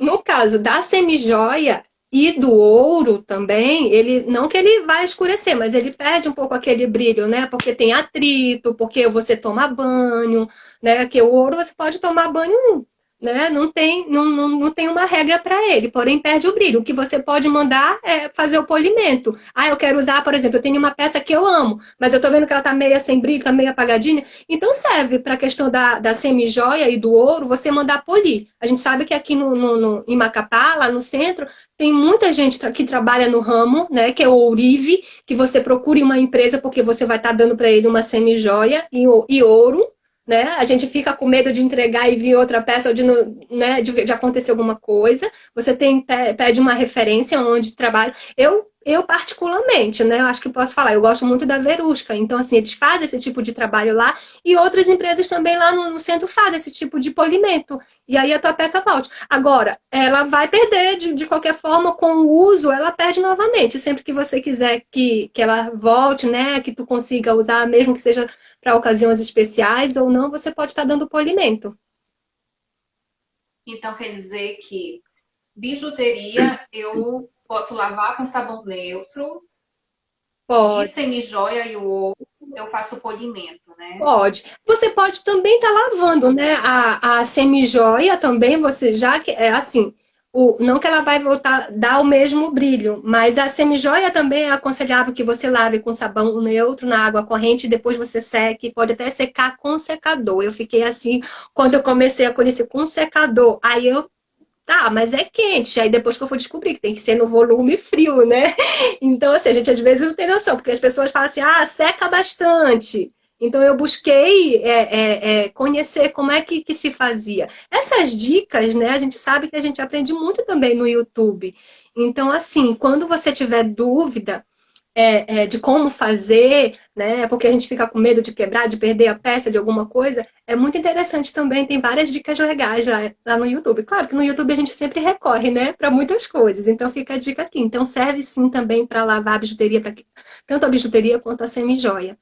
No caso da semijoia e do ouro também, ele não que ele vai escurecer, mas ele perde um pouco aquele brilho, né? Porque tem atrito, porque você toma banho, né? Que o ouro você pode tomar banho, né? Não tem uma regra para ele, porém perde o brilho. O que você pode mandar é fazer o polimento. Ah, eu quero usar, por exemplo, eu tenho uma peça que eu amo, mas eu tô vendo que ela tá meio sem brilho, tá meio apagadinha. Então serve para a questão da semijoia e do ouro, você mandar polir. A gente sabe que aqui em Macapá, lá no centro, tem muita gente que trabalha no ramo, né, que é o ourive, que você procure uma empresa porque você vai estar dando para ele uma semijoia e ouro, né? A gente fica com medo de entregar e vir outra peça ou né, de acontecer alguma coisa. Você pede uma referência onde trabalha. Eu particularmente, né? Eu acho que posso falar, eu gosto muito da Verusca. Então, assim, eles fazem esse tipo de trabalho lá e outras empresas também lá no centro fazem esse tipo de polimento. E aí a tua peça volte. Agora, ela vai perder de qualquer forma com o uso, ela perde novamente. Sempre que você quiser que ela volte, né? Que tu consiga usar, mesmo que seja para ocasiões especiais ou não, você pode estar dando polimento. Então quer dizer que bijuteria eu posso lavar com sabão neutro e Pode. semijoia e o ouro eu faço polimento, né? Pode. Você pode também estar lavando, né? A semijoia também, você já que é assim, não que ela vai voltar dar o mesmo brilho, mas a semijoia também é aconselhável que você lave com sabão neutro na água corrente e depois você seque, pode até secar com secador. Eu fiquei assim quando eu comecei a conhecer com secador. Aí eu Tá, mas é quente. Aí depois que eu fui descobrir que tem que ser no volume frio, né? Então, assim, a gente às vezes não tem noção, porque as pessoas falam assim, ah, seca bastante. Então, eu busquei conhecer como é que se fazia. Essas dicas, né, a gente sabe que a gente aprende muito também no YouTube. Então, assim, quando você tiver dúvida, de como fazer, né? Porque a gente fica com medo de quebrar, de perder a peça de alguma coisa. É muito interessante também, tem várias dicas legais lá no YouTube. Claro que no YouTube a gente sempre recorre, né, para muitas coisas. Então fica a dica aqui. Então serve sim também para lavar a bijuteria, tanto a bijuteria quanto a semijoia.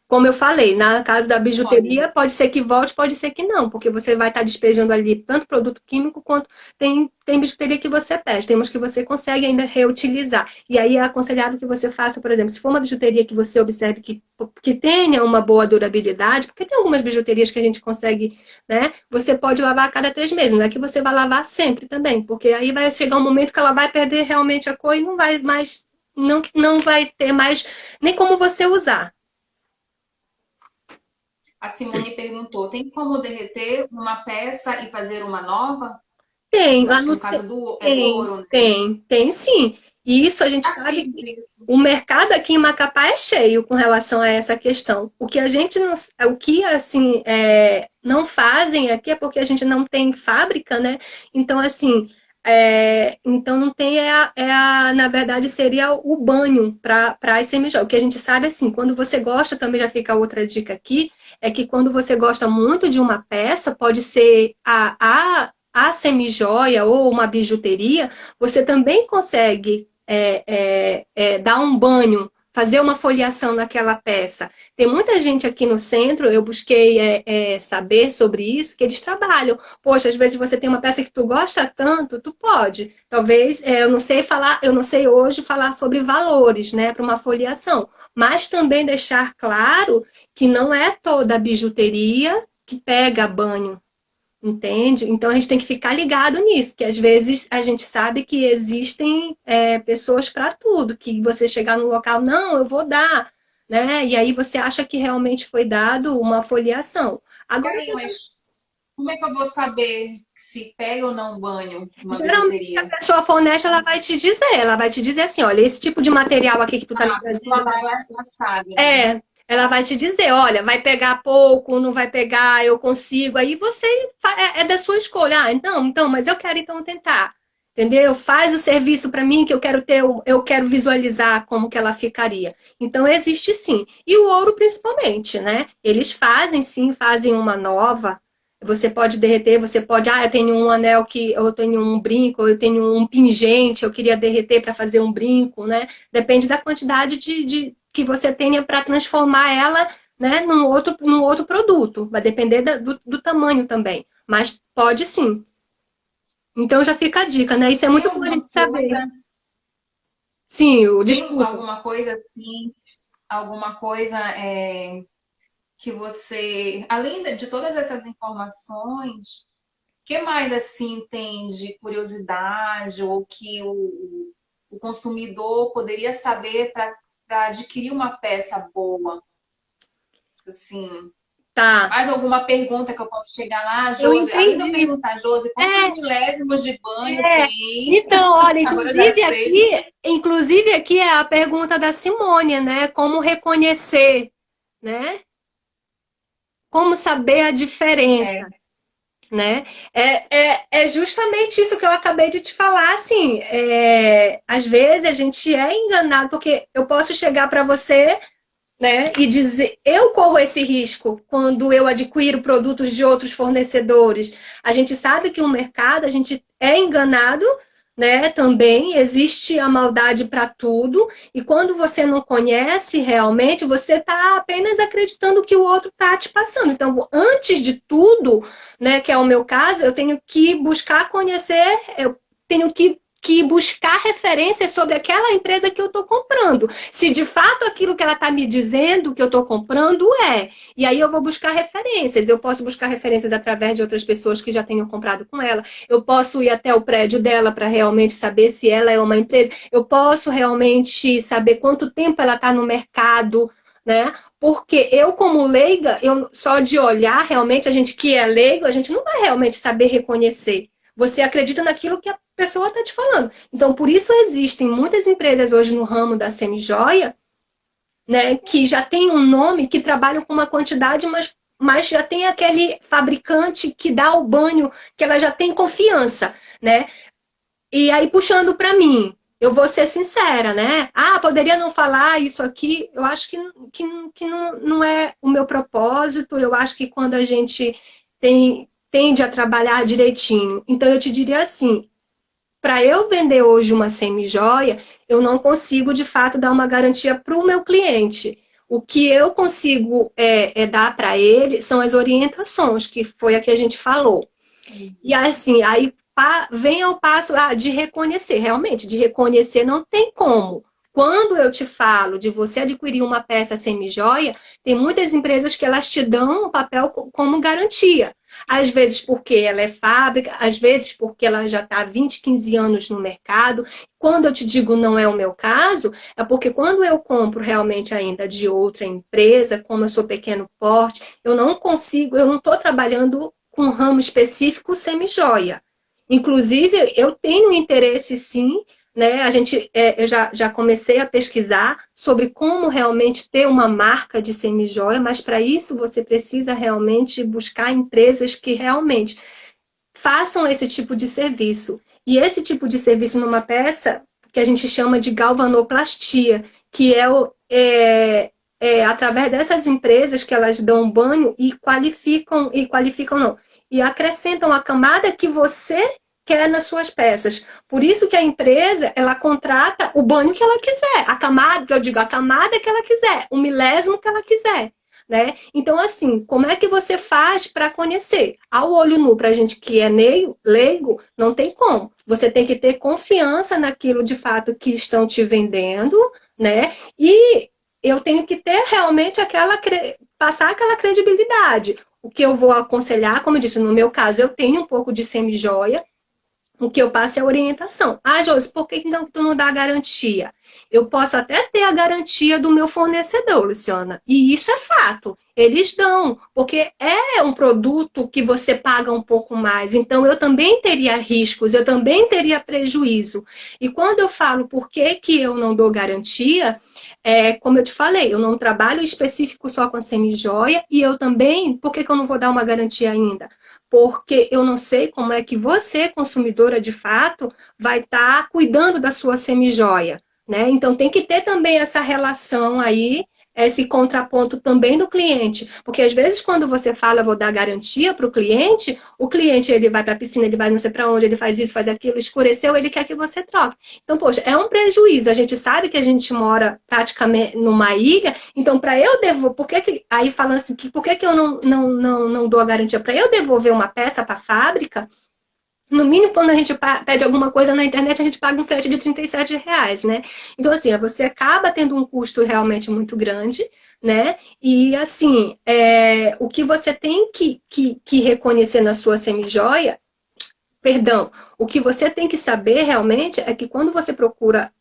Como eu falei, na casa da Olha, bijuteria, pode ser que volte, pode ser que não, porque você vai estar despejando ali tanto produto químico quanto tem bijuteria que você perde, tem umas que você consegue ainda reutilizar. E aí é aconselhável que você faça, por exemplo, se for uma bijuteria que você observe que tenha uma boa durabilidade, porque tem algumas bijuterias que a gente consegue, né? Você pode lavar a cada 3 meses, não é que você vai lavar sempre também, porque aí vai chegar um momento que ela vai perder realmente a cor e não vai mais, não vai ter mais nem como você usar. a Simone perguntou: tem como derreter uma peça e fazer uma nova? Tem, Eu lá acho que no no caso do tem, ouro, né? tem sim. E isso a gente Já sabe fiz que isso. o mercado aqui em Macapá é cheio com relação a essa questão. O que a gente não, o que assim não fazem aqui é porque a gente não tem fábrica, né? Então assim, então não tem na verdade seria o banho para as semijoias. O que a gente sabe assim, quando você gosta, também já fica outra dica aqui, é que quando você gosta muito de uma peça, pode ser a semijoia ou uma bijuteria, você também consegue dar um banho, fazer uma foliação naquela peça. Tem muita gente aqui no centro, eu busquei saber sobre isso, que eles trabalham. Poxa, às vezes você tem uma peça que tu gosta tanto, tu pode. Talvez, eu não sei falar, eu não sei hoje falar sobre valores, né, para uma foliação, mas também deixar claro que não é toda a bijuteria que pega banho, Entende? Então a gente tem que ficar ligado nisso, que às vezes a gente sabe que existem pessoas para tudo, que você chegar no local, não, eu vou dar, né? E aí você acha que realmente foi dado uma foliação. Agora, Peraí, mas como é que eu vou saber se pega ou não banho uma geralmente a bijuteria? pessoa for honesta, ela vai te dizer assim, olha, esse tipo de material aqui que tu tá me Ah, a pessoa trazendo, lá, ela sabe, né? ela vai te dizer, olha, vai pegar pouco, não vai pegar, eu consigo. Aí você é da sua escolha. Ah, então, mas eu quero então tentar. Entendeu? Faz o serviço para mim que eu quero ter, eu quero visualizar como que ela ficaria. Então existe sim. E o ouro principalmente, né? Eles fazem sim, fazem uma nova. Você pode derreter, você pode, eu tenho um anel que eu tenho um brinco, eu tenho um pingente, eu queria derreter para fazer um brinco, né? Depende da quantidade de que você tenha para transformar ela, né, num outro produto. Vai depender do tamanho também. Mas pode sim. Então já fica a dica, né? Isso é Tem muito bom a alguma gente saber. coisa, Sim, tem desculpa. alguma coisa assim, alguma coisa que você, além de todas essas informações, o que mais assim tem de curiosidade ou que o consumidor poderia saber para adquirir uma peça boa? Assim, Tá. mais alguma pergunta que eu posso chegar lá, Eu Josi? Além de eu entendi. perguntar, Josi, quantos É, milésimos de banho é. tem? Então, olha, Agora eu já sei. inclusive aqui é a pergunta da Simone, né? Como reconhecer, né? Como saber a diferença? É, Né? É justamente isso que eu acabei de te falar, assim, às vezes a gente é enganado, porque eu posso chegar para você, né, e dizer, eu corro esse risco quando eu adquiro produtos de outros fornecedores. A gente sabe que o mercado, a gente é enganado, né, também existe a maldade para tudo, e quando você não conhece realmente, você está apenas acreditando que o outro está te passando. Então, antes de tudo, né, que é o meu caso, eu tenho que buscar conhecer, eu tenho que buscar referências sobre aquela empresa que eu estou comprando. Se de fato aquilo que ela está me dizendo que eu estou comprando é. E aí eu vou buscar referências. Eu posso buscar referências através de outras pessoas que já tenham comprado com ela. Eu posso ir até o prédio dela para realmente saber se ela é uma empresa. Eu posso realmente saber quanto tempo ela está no mercado, né? Porque eu, como leiga, eu só de olhar realmente, a gente que é leigo, a gente não vai realmente saber reconhecer. Você acredita naquilo que a pessoa está te falando. Então, por isso existem muitas empresas hoje no ramo da semijoia, né, que já tem um nome, que trabalham com uma quantidade, mas já tem aquele fabricante que dá o banho, que ela já tem confiança, né? E aí, puxando para mim, eu vou ser sincera, né? Ah, poderia não falar isso aqui. Eu acho que não é o meu propósito. Eu acho que quando a gente tende a trabalhar direitinho. Então, eu te diria assim: para eu vender hoje uma semi-joia, eu não consigo, de fato, dar uma garantia para o meu cliente. O que eu consigo dar para ele são as orientações, que foi a que a gente falou. E assim, aí vem ao passo de reconhecer. Realmente, de reconhecer não tem como. Quando eu te falo de você adquirir uma peça semi-joia, tem muitas empresas que elas te dão um papel como garantia. Às vezes porque ela é fábrica, às vezes porque ela já está há 20, 15 anos no mercado. Quando eu te digo não é o meu caso, é porque quando eu compro realmente ainda de outra empresa, como eu sou pequeno porte, eu não consigo, eu não estou trabalhando com um ramo específico semi-joia. Inclusive, eu tenho interesse sim, né? Eu já comecei a pesquisar sobre como realmente ter uma marca de semi-joia, mas para isso você precisa realmente buscar empresas que realmente façam esse tipo de serviço. E esse tipo de serviço numa peça que a gente chama de galvanoplastia, que através dessas empresas que elas dão banho e qualificam não, e acrescentam a camada que você quer nas suas peças. Por isso que a empresa, ela contrata o banho que ela quiser, a camada, que eu digo, a camada que ela quiser, o milésimo que ela quiser. Né? Então, assim, como é que você faz para conhecer? Ao olho nu, para a gente que é leigo, não tem como. Você tem que ter confiança naquilo de fato que estão te vendendo, né? E eu tenho que ter realmente passar aquela credibilidade. o que eu vou aconselhar, como eu disse, no meu caso, eu tenho um pouco de semi-joia, o que eu passo é a orientação. Ah, Josi, por que então tu não dá garantia? Eu posso até ter a garantia do meu fornecedor, Luciana. E isso é fato. Eles dão, porque é um produto que você paga um pouco mais. Então, eu também teria riscos, eu também teria prejuízo. E quando eu falo por que, que eu não dou garantia, como eu te falei, eu não trabalho específico só com a semijoia e eu também, por que, que eu não vou dar uma garantia ainda? Porque eu não sei como é que você, consumidora de fato, vai estar cuidando da sua semijoia, né? Então tem que ter também essa relação aí, esse contraponto também do cliente, porque às vezes quando você fala vou dar garantia para o cliente ele vai para a piscina, ele vai não sei para onde, ele faz isso, faz aquilo, escureceu, ele quer que você troque. Então, poxa, é um prejuízo. A gente sabe que a gente mora praticamente numa ilha, então para eu devolver, aí falando assim, por que, que eu não dou a garantia? Para eu devolver uma peça para a fábrica, no mínimo, quando a gente pede alguma coisa na internet, a gente paga um frete de R$ 37, né? Então, assim, você acaba tendo um custo realmente muito grande, né? E, assim, o que você tem que reconhecer na sua semijoia, perdão, o que você tem que saber realmente é que quando você procura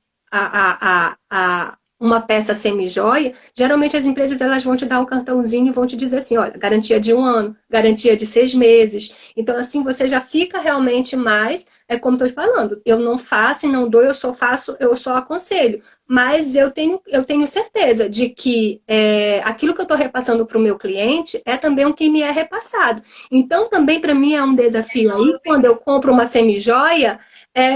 uma peça semi-joia, geralmente as empresas elas vão te dar um cartãozinho e vão te dizer assim, olha, garantia de 1 ano, garantia de 6 meses. Então, assim, você já fica realmente mais, como estou falando, eu não faço e não dou, eu só faço, eu só aconselho. Mas eu tenho certeza de que aquilo que eu estou repassando para o meu cliente é também o que me é repassado. Então, também para mim é um desafio aí, quando eu compro uma semi-joia,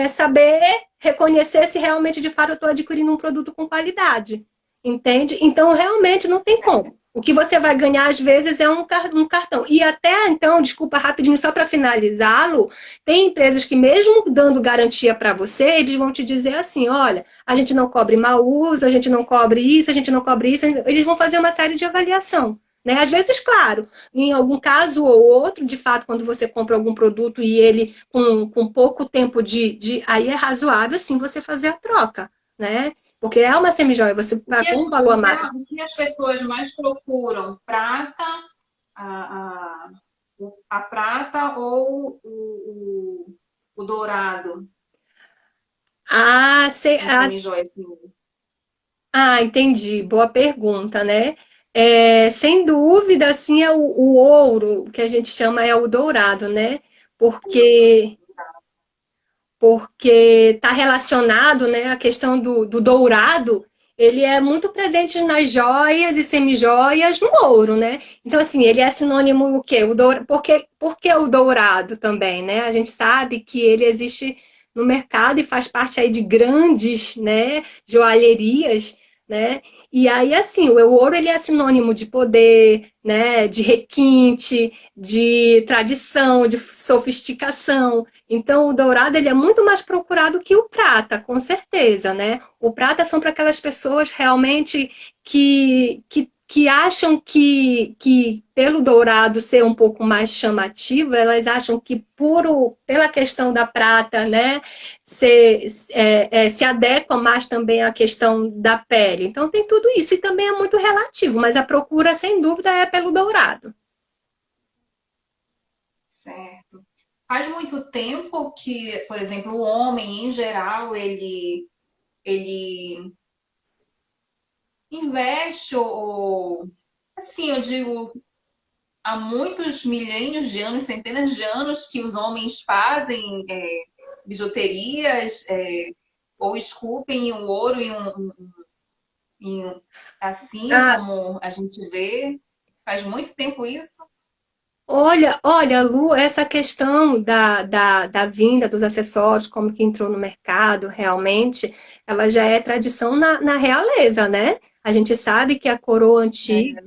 saber reconhecer se realmente, de fato, eu estou adquirindo um produto com qualidade. Entende? Então, realmente não tem como. O que você vai ganhar, às vezes, é um cartão. E até, então, desculpa rapidinho, só para finalizá-lo, tem empresas que, mesmo dando garantia para você, eles vão te dizer assim, olha, a gente não cobre mau uso, a gente não cobre isso, a gente não cobre isso. Eles vão fazer uma série de avaliação. Né? Às vezes, claro, em algum caso ou outro, de fato, quando você compra algum produto e ele com pouco tempo aí é razoável sim você fazer a troca, né? Porque é uma semijoia, você pagou um valor a mais. O que as pessoas mais procuram? Prata, a, a, a prata ou o dourado? Ah, Em semijoia, assim. entendi. Boa pergunta, né? Sem dúvida, assim, o ouro, que a gente chama é o dourado, né? Porque está relacionado, né, a questão do dourado, ele é muito presente nas joias e semijoias no ouro, né? Então, assim, ele é sinônimo o quê? Por que o dourado também, né? A gente sabe que ele existe no mercado e faz parte aí de grandes, né, joalherias, né? E aí, assim, o ouro ele é sinônimo de poder, né, de requinte, de tradição, de sofisticação. Então, o dourado ele é muito mais procurado que o prata, com certeza, né? O prata são para aquelas pessoas realmente que acham que pelo dourado ser um pouco mais chamativo, elas acham que pela questão da prata, né, se adequa mais também à questão da pele. Então, tem tudo isso e também é muito relativo, mas a procura, sem dúvida, é pelo dourado. Certo. Faz muito tempo que, por exemplo, o homem, em geral, ele investe ou, assim, eu digo, há muitos milênios de anos, centenas de anos que os homens fazem bijuterias ou esculpem o ouro assim Ah, como a gente vê. Faz muito tempo isso. olha, Lu, essa questão da vinda dos acessórios, como que entrou no mercado, realmente, ela já é tradição na realeza, né? A gente sabe que a coroa antiga,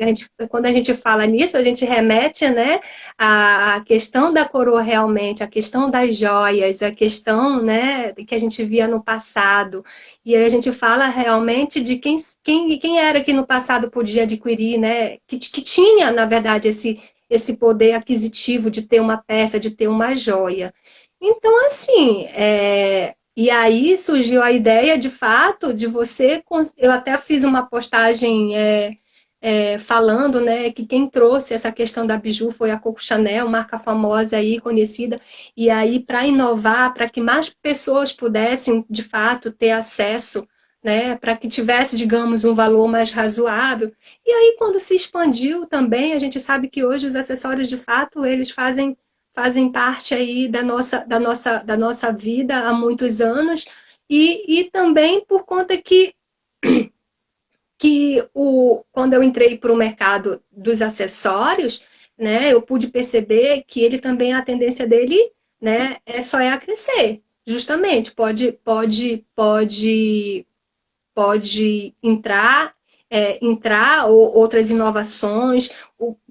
quando a gente fala nisso, a gente remete, né, à questão da coroa realmente, a questão das joias, a questão, né, que a gente via no passado. E aí a gente fala realmente de quem era que no passado podia adquirir, né, que tinha, na verdade, esse poder aquisitivo de ter uma peça, de ter uma joia. Então, assim, e aí surgiu a ideia, de fato, de você. Eu até fiz uma postagem falando, né, que quem trouxe essa questão da biju foi a Coco Chanel, marca famosa aí, conhecida, e aí para inovar, para que mais pessoas pudessem, de fato, ter acesso, né, para que tivesse, digamos, um valor mais razoável. E aí, quando se expandiu também, a gente sabe que hoje os acessórios, de fato, eles fazem parte aí da nossa vida há muitos anos, e também por conta quando eu entrei para o mercado dos acessórios, né, eu pude perceber que ele também, a tendência dele, né, só a crescer. Justamente, pode entrar outras inovações.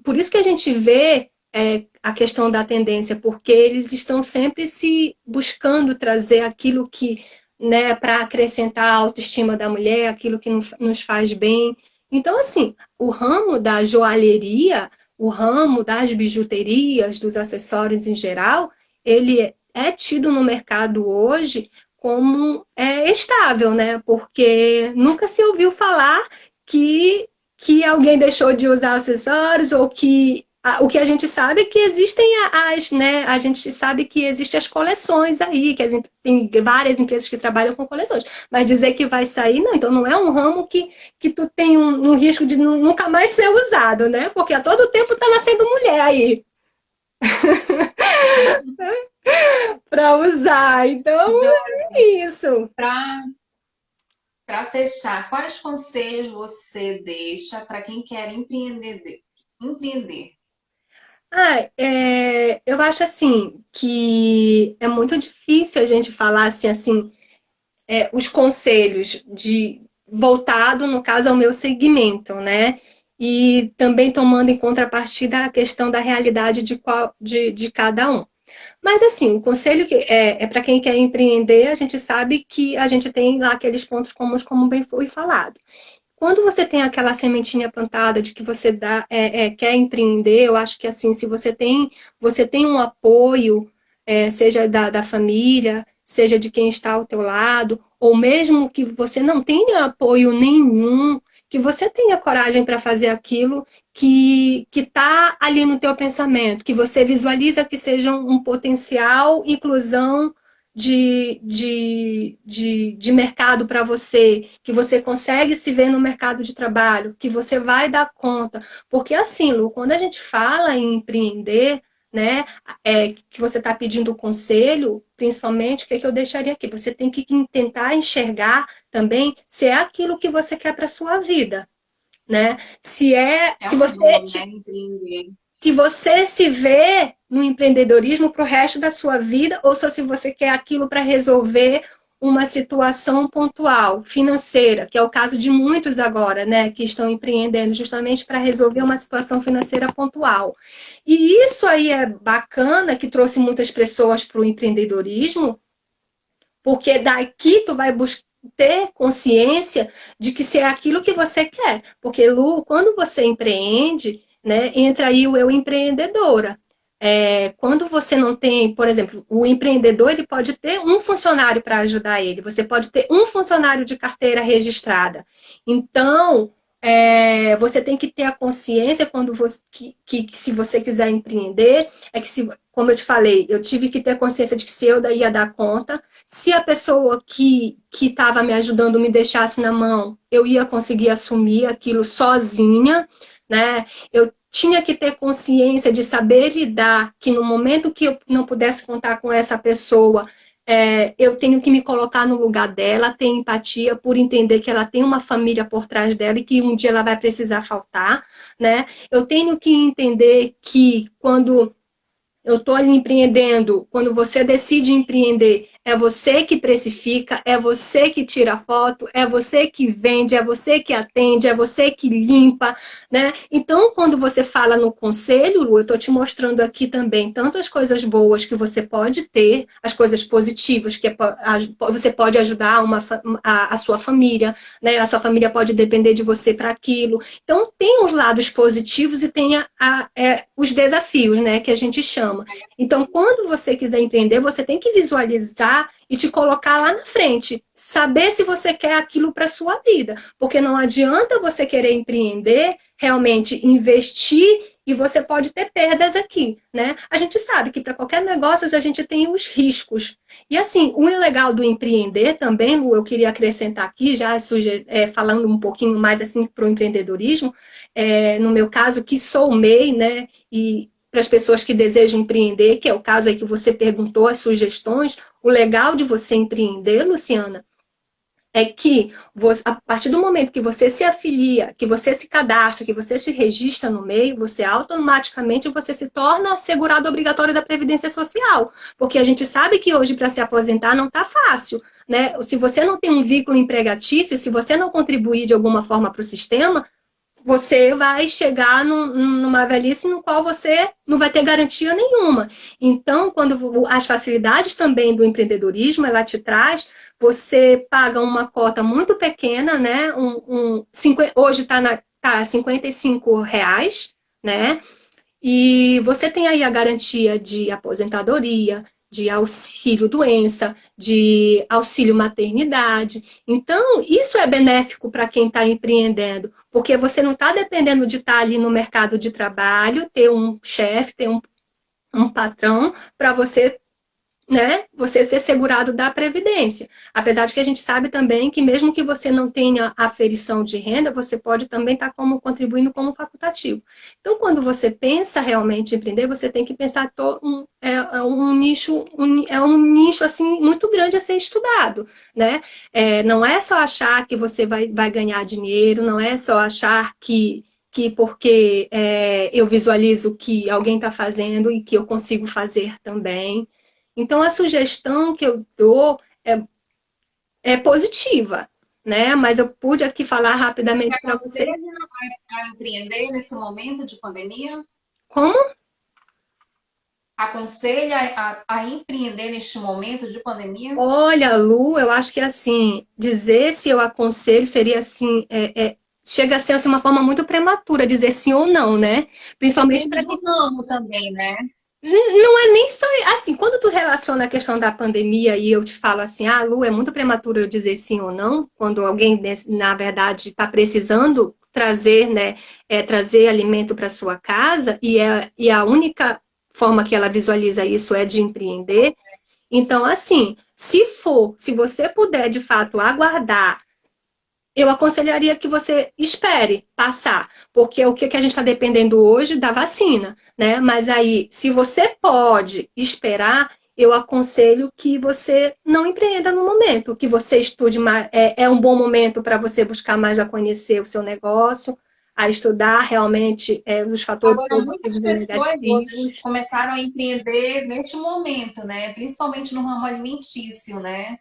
Por isso que a gente vê a questão da tendência, porque eles estão sempre se buscando trazer aquilo que, né, para acrescentar a autoestima da mulher, aquilo que nos faz bem. Então, assim, o ramo da joalheria, o ramo das bijuterias, dos acessórios em geral, ele é tido no mercado hoje como estável, né? Porque nunca se ouviu falar que alguém deixou de usar acessórios ou que o que a gente sabe é que existem né? A gente sabe que existem as coleções aí, que tem várias empresas que trabalham com coleções, mas dizer que vai sair, não, então não é um ramo que tu tem um risco de nunca mais ser usado, né? Porque a todo tempo tá nascendo mulher aí para usar. Então, é Josi, isso. para fechar, quais conselhos você deixa para quem quer empreender? Empreender. Eu acho assim que é muito difícil a gente falar assim, os conselhos de voltado, no caso, ao meu segmento, né? E também tomando em contrapartida a questão da realidade de cada um. Mas assim, o conselho que é para quem quer empreender, a gente sabe que a gente tem lá aqueles pontos comuns, como bem foi falado. Quando você tem aquela sementinha plantada de que você quer empreender, eu acho que assim, se você tem um apoio, seja da família, seja de quem está ao teu lado, ou mesmo que você não tenha apoio nenhum, que você tenha coragem para fazer aquilo que está ali no teu pensamento, que você visualiza que seja um potencial inclusão de mercado para você, que você consegue se ver no mercado de trabalho, que você vai dar conta. Porque assim, Lu, quando a gente fala em empreender, né, que você está pedindo conselho, principalmente, o que eu deixaria aqui? Você tem que tentar enxergar também se é aquilo que você quer para a sua vida, né? Se é, É se um você dom, né? Empreender. se você se vê no empreendedorismo para o resto da sua vida ou só se você quer aquilo para resolver uma situação pontual, financeira, que é o caso de muitos agora, né, que estão empreendendo justamente para resolver uma situação financeira pontual. E isso aí é bacana, que trouxe muitas pessoas para o empreendedorismo, porque daqui tu vai ter consciência de que se é aquilo que você quer. Porque, Lu, quando você empreende, né, entra aí o eu empreendedora. Quando você não tem, por exemplo, o empreendedor ele pode ter um funcionário para ajudar ele, você pode ter um funcionário de carteira registrada. Então, você tem que ter a consciência quando que se você quiser empreender, como eu te falei, eu tive que ter consciência de que se eu ia dar conta, se a pessoa que estava me ajudando me deixasse na mão, eu ia conseguir assumir aquilo sozinha, né? Eu tinha que ter consciência de saber lidar, que no momento que eu não pudesse contar com essa pessoa, eu tenho que me colocar no lugar dela, ter empatia por entender que ela tem uma família por trás dela e que um dia ela vai precisar faltar, né? Eu tenho que entender que quando eu estou ali empreendendo, quando você decide empreender, é você que precifica, é você que tira foto, é você que vende, é você que atende, é você que limpa, né? Então, quando você fala no conselho, Lu, eu estou te mostrando aqui também tanto as coisas boas que você pode ter, as coisas positivas que você pode ajudar a sua família, né? A sua família pode depender de você para aquilo. Então, tem os lados positivos e tem os desafios, né? Que a gente chama. Então, quando você quiser empreender, você tem que visualizar e te colocar lá na frente. Saber se você quer aquilo para sua vida. Porque não adianta você querer empreender realmente investir e você pode ter perdas aqui, né? A gente sabe que para qualquer negócio a gente tem os riscos. E assim, o legal do empreender também, Lu, eu queria acrescentar aqui, já falando um pouquinho mais assim para o empreendedorismo, no meu caso, que sou MEI, né? E para as pessoas que desejam empreender, que é o caso aí que você perguntou, as sugestões, o legal de você empreender, Luciana, é que a partir do momento que você se afilia, que você se cadastra, que você se registra no meio, você automaticamente você se torna segurado obrigatório da Previdência Social. Porque a gente sabe que hoje para se aposentar não está fácil. Né? Se você não tem um vínculo empregatício, se você não contribuir de alguma forma para o sistema, você vai chegar numa velhice no qual você não vai ter garantia nenhuma. Então, quando as facilidades também do empreendedorismo, ela te traz, você paga uma cota muito pequena, né? Hoje está tá R$ 55, né? E você tem aí a garantia de aposentadoria, de auxílio-doença, de auxílio-maternidade. Então, isso é benéfico para quem está empreendendo, porque você não está dependendo de estar ali no mercado de trabalho, ter um chefe, ter um patrão para você, né, você ser segurado da Previdência. Apesar de que a gente sabe também que mesmo que você não tenha aferição de renda, você pode também estar contribuindo como facultativo. Então, quando você pensa realmente em empreender, você tem que pensar um nicho assim muito grande a ser estudado, né? Não é só achar que você vai ganhar dinheiro, não é só achar que porque eu visualizo que alguém está fazendo e que eu consigo fazer também. Então, a sugestão que eu dou é positiva, né? Mas eu pude aqui falar Você rapidamente para você. aconselha a empreender nesse momento de pandemia? Como? Aconselha a empreender neste momento de pandemia? Olha, Lu, eu acho que assim, dizer se eu aconselho seria assim, chega a ser assim, uma forma muito prematura dizer sim ou não, né? Principalmente Depende para do ramo também, né? não é nem só assim, quando tu relaciona a questão da pandemia e eu te falo assim, Lu, é muito prematuro eu dizer sim ou não, quando alguém, na verdade, está precisando trazer, né, trazer alimento para sua casa e a única forma que ela visualiza isso é de empreender. Então, assim, se você puder de fato aguardar, eu aconselharia que você espere passar, porque o que a gente está dependendo hoje da vacina, né? Mas aí, se você pode esperar, eu aconselho que você não empreenda no momento, que você estude mais, um bom momento para você buscar mais a conhecer o seu negócio, a estudar realmente os fatores Agora, muitas positivos e pessoas hoje negativos. começaram a empreender neste momento, né? Principalmente no ramo alimentício, né?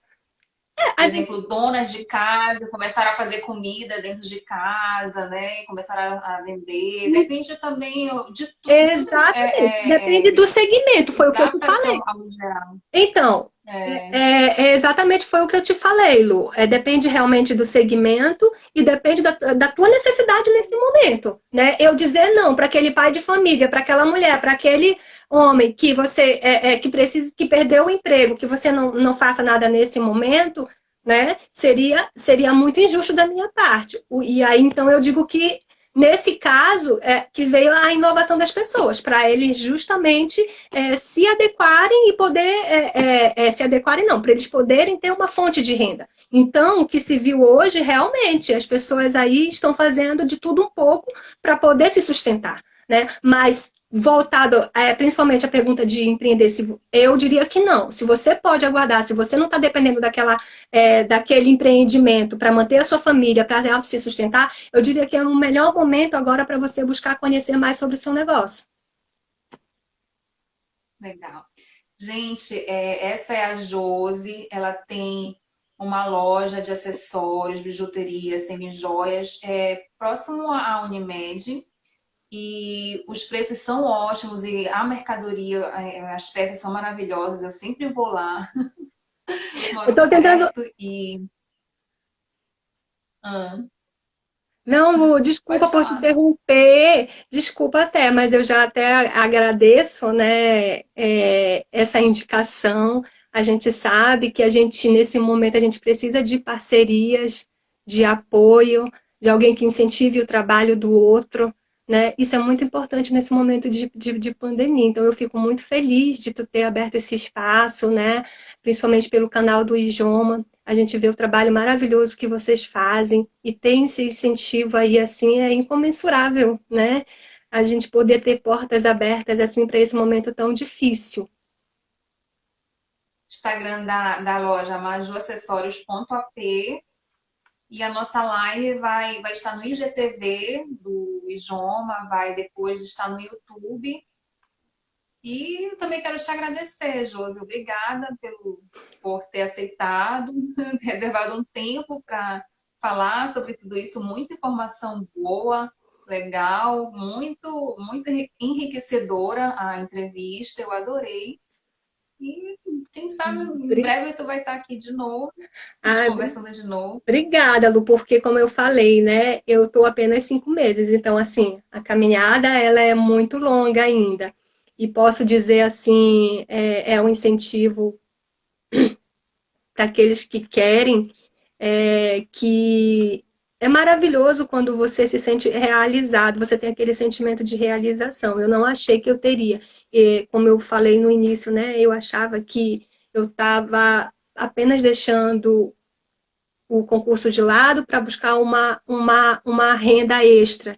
Por A gente, exemplo, donas de casa começaram a fazer comida dentro de casa, né? Começaram a vender. Depende também de tudo. exatamente, depende do segmento, foi o que eu Dá te para ser falei. algo geral. Então, É, exatamente foi o que eu te falei, Lu. Depende realmente do segmento e depende da tua necessidade nesse momento, né? Eu dizer não para aquele pai de família, para aquela mulher, para aquele homem que você que precisa, que perdeu o emprego, que você não faça nada nesse momento, né? Seria muito injusto da minha parte. E aí, então, eu digo que nesse caso que veio a inovação das pessoas, para eles justamente se adequarem e poder se adequarem não, para eles poderem ter uma fonte de renda. Então, o que se viu hoje, realmente, as pessoas aí estão fazendo de tudo um pouco para poder se sustentar, né? Mas voltado principalmente à pergunta de empreender, eu diria que não. Se você pode aguardar, se você não está dependendo daquele empreendimento para manter a sua família, para se sustentar, eu diria que é o melhor momento agora para você buscar conhecer mais sobre o seu negócio. legal. Gente, essa é a Josi. Ela tem uma loja de acessórios, bijuteria, semijoias, próximo à Unimed. E os preços são ótimos e a mercadoria, as peças são maravilhosas. Eu sempre vou lá, Eu moro estou tentando. perto e. Ah, Não, Lu, pode desculpa por te falar. interromper, desculpa até, mas eu já até agradeço, né, essa indicação. A gente sabe que nesse momento, a gente precisa de parcerias, de apoio, de alguém que incentive o trabalho do outro, né? Isso é muito importante nesse momento de pandemia. Então, eu fico muito feliz de tu ter aberto esse espaço, né? Principalmente pelo canal do Idioma. A gente vê o trabalho maravilhoso que vocês fazem e tem esse incentivo aí, assim, é incomensurável, né? A gente poder ter portas abertas, assim, para esse momento tão difícil. Instagram da loja majuacessórios.ap. E a nossa live vai estar no IGTV do Idioma, vai depois estar no YouTube. E eu também quero te agradecer, Josi. Obrigada por ter aceitado, reservado um tempo para falar sobre tudo isso. Muita informação boa, legal, muito enriquecedora a entrevista. Eu adorei. E quem sabe em breve tu vai estar aqui de novo, Ah, conversando de novo. obrigada, Lu, porque como eu falei, né, eu estou apenas 5 meses, então assim, a caminhada ela é muito longa ainda. E posso dizer assim, é um incentivo para aqueles que querem, que é maravilhoso quando você se sente realizado, você tem aquele sentimento de realização. Eu não achei que eu teria. E, como eu falei no início, né, eu achava que eu estava apenas deixando o concurso de lado para buscar uma renda extra.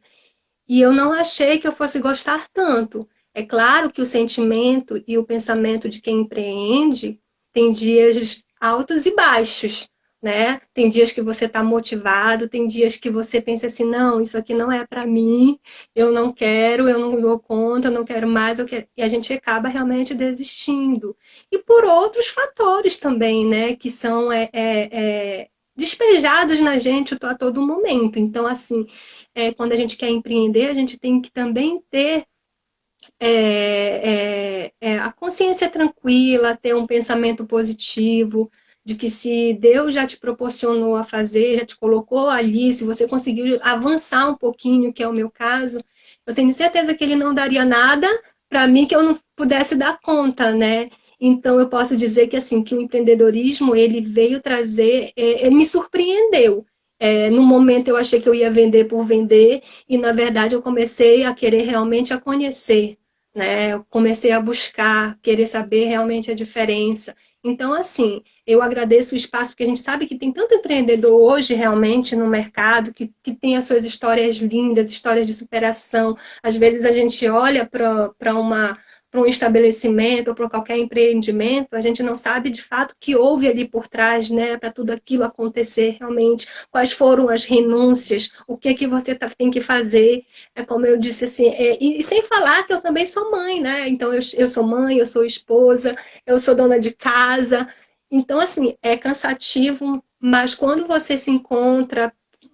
E eu não achei que eu fosse gostar tanto. É claro que o sentimento e o pensamento de quem empreende tem dias altos e baixos, né? Tem dias que você está motivado, tem dias que você pensa assim, não, isso aqui não é para mim, eu não quero, eu não dou conta, eu não quero mais, eu quero... e a gente acaba realmente desistindo. E por outros fatores também, né? Que são despejados na gente a todo momento. Então, assim, quando a gente quer empreender, a gente tem que também ter a consciência tranquila, ter um pensamento positivo, de que se Deus já te proporcionou a fazer, já te colocou ali, se você conseguiu avançar um pouquinho, que é o meu caso, eu tenho certeza que Ele não daria nada para mim que eu não pudesse dar conta, né? Então eu posso dizer que assim que o empreendedorismo ele veio trazer, ele me surpreendeu. No momento eu achei que eu ia vender por vender e na verdade eu comecei a querer realmente a conhecer, né? Eu comecei a buscar, querer saber realmente a diferença. Então, assim, eu agradeço o espaço, porque a gente sabe que tem tanto empreendedor hoje realmente no mercado que tem as suas histórias lindas, histórias de superação. Às vezes a gente olha para um estabelecimento ou para qualquer empreendimento, a gente não sabe de fato o que houve ali por trás, né, para tudo aquilo acontecer realmente, quais foram as renúncias, o que é que você tem que fazer. É como eu disse assim, e sem falar que eu também sou mãe, né? Então eu sou mãe, eu sou esposa, eu sou dona de casa. Então, assim, é cansativo, mas quando você se encontra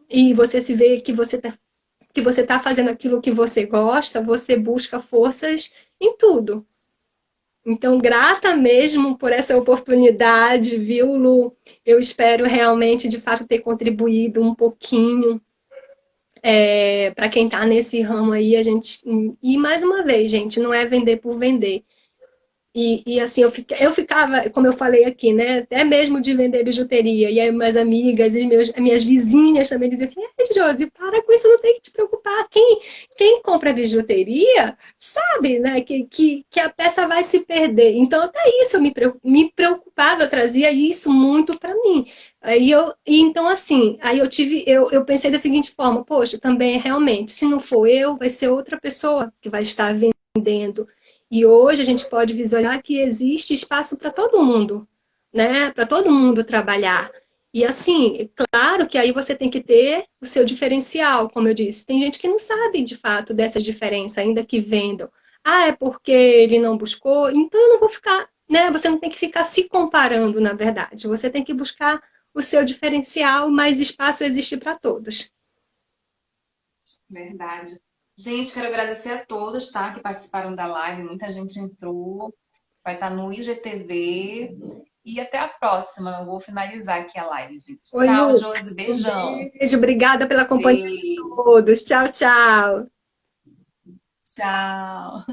e você se vê que você tá fazendo aquilo que você gosta, você busca forças em tudo. Então, grata mesmo por essa oportunidade, viu, Lu? Eu espero realmente, de fato, ter contribuído um pouquinho para quem está nesse ramo aí, a gente. E mais uma vez, gente, não é vender por vender. E assim, eu ficava, como eu falei aqui, né? Até mesmo de vender bijuteria. E aí, minhas amigas e minhas vizinhas também diziam assim: Josi, para com isso, não tem que te preocupar. Quem compra bijuteria sabe, né? Que a peça vai se perder. Então, até isso me preocupava, eu trazia isso muito para mim. Então, assim, eu pensei da seguinte forma: poxa, também realmente, se não for eu, vai ser outra pessoa que vai estar vendendo. E hoje a gente pode visualizar que existe espaço para todo mundo, né? Para todo mundo trabalhar. E assim, claro que aí você tem que ter o seu diferencial, como eu disse. Tem gente que não sabe de fato dessa diferença, ainda que vendam. Ah, é porque ele não buscou, então eu não vou ficar, né? Você não tem que ficar se comparando, na verdade. Você tem que buscar o seu diferencial, mas espaço existe para todos. Verdade. Gente, quero agradecer a todos, tá, que participaram da live. Muita gente entrou. Vai estar no IGTV. E até a próxima. Eu vou finalizar aqui a live, gente. Oi, Tchau, Lu. Josi. Um Beijão. beijo, obrigada pela companhia de Beijo. todos. Tchau, tchau. Tchau.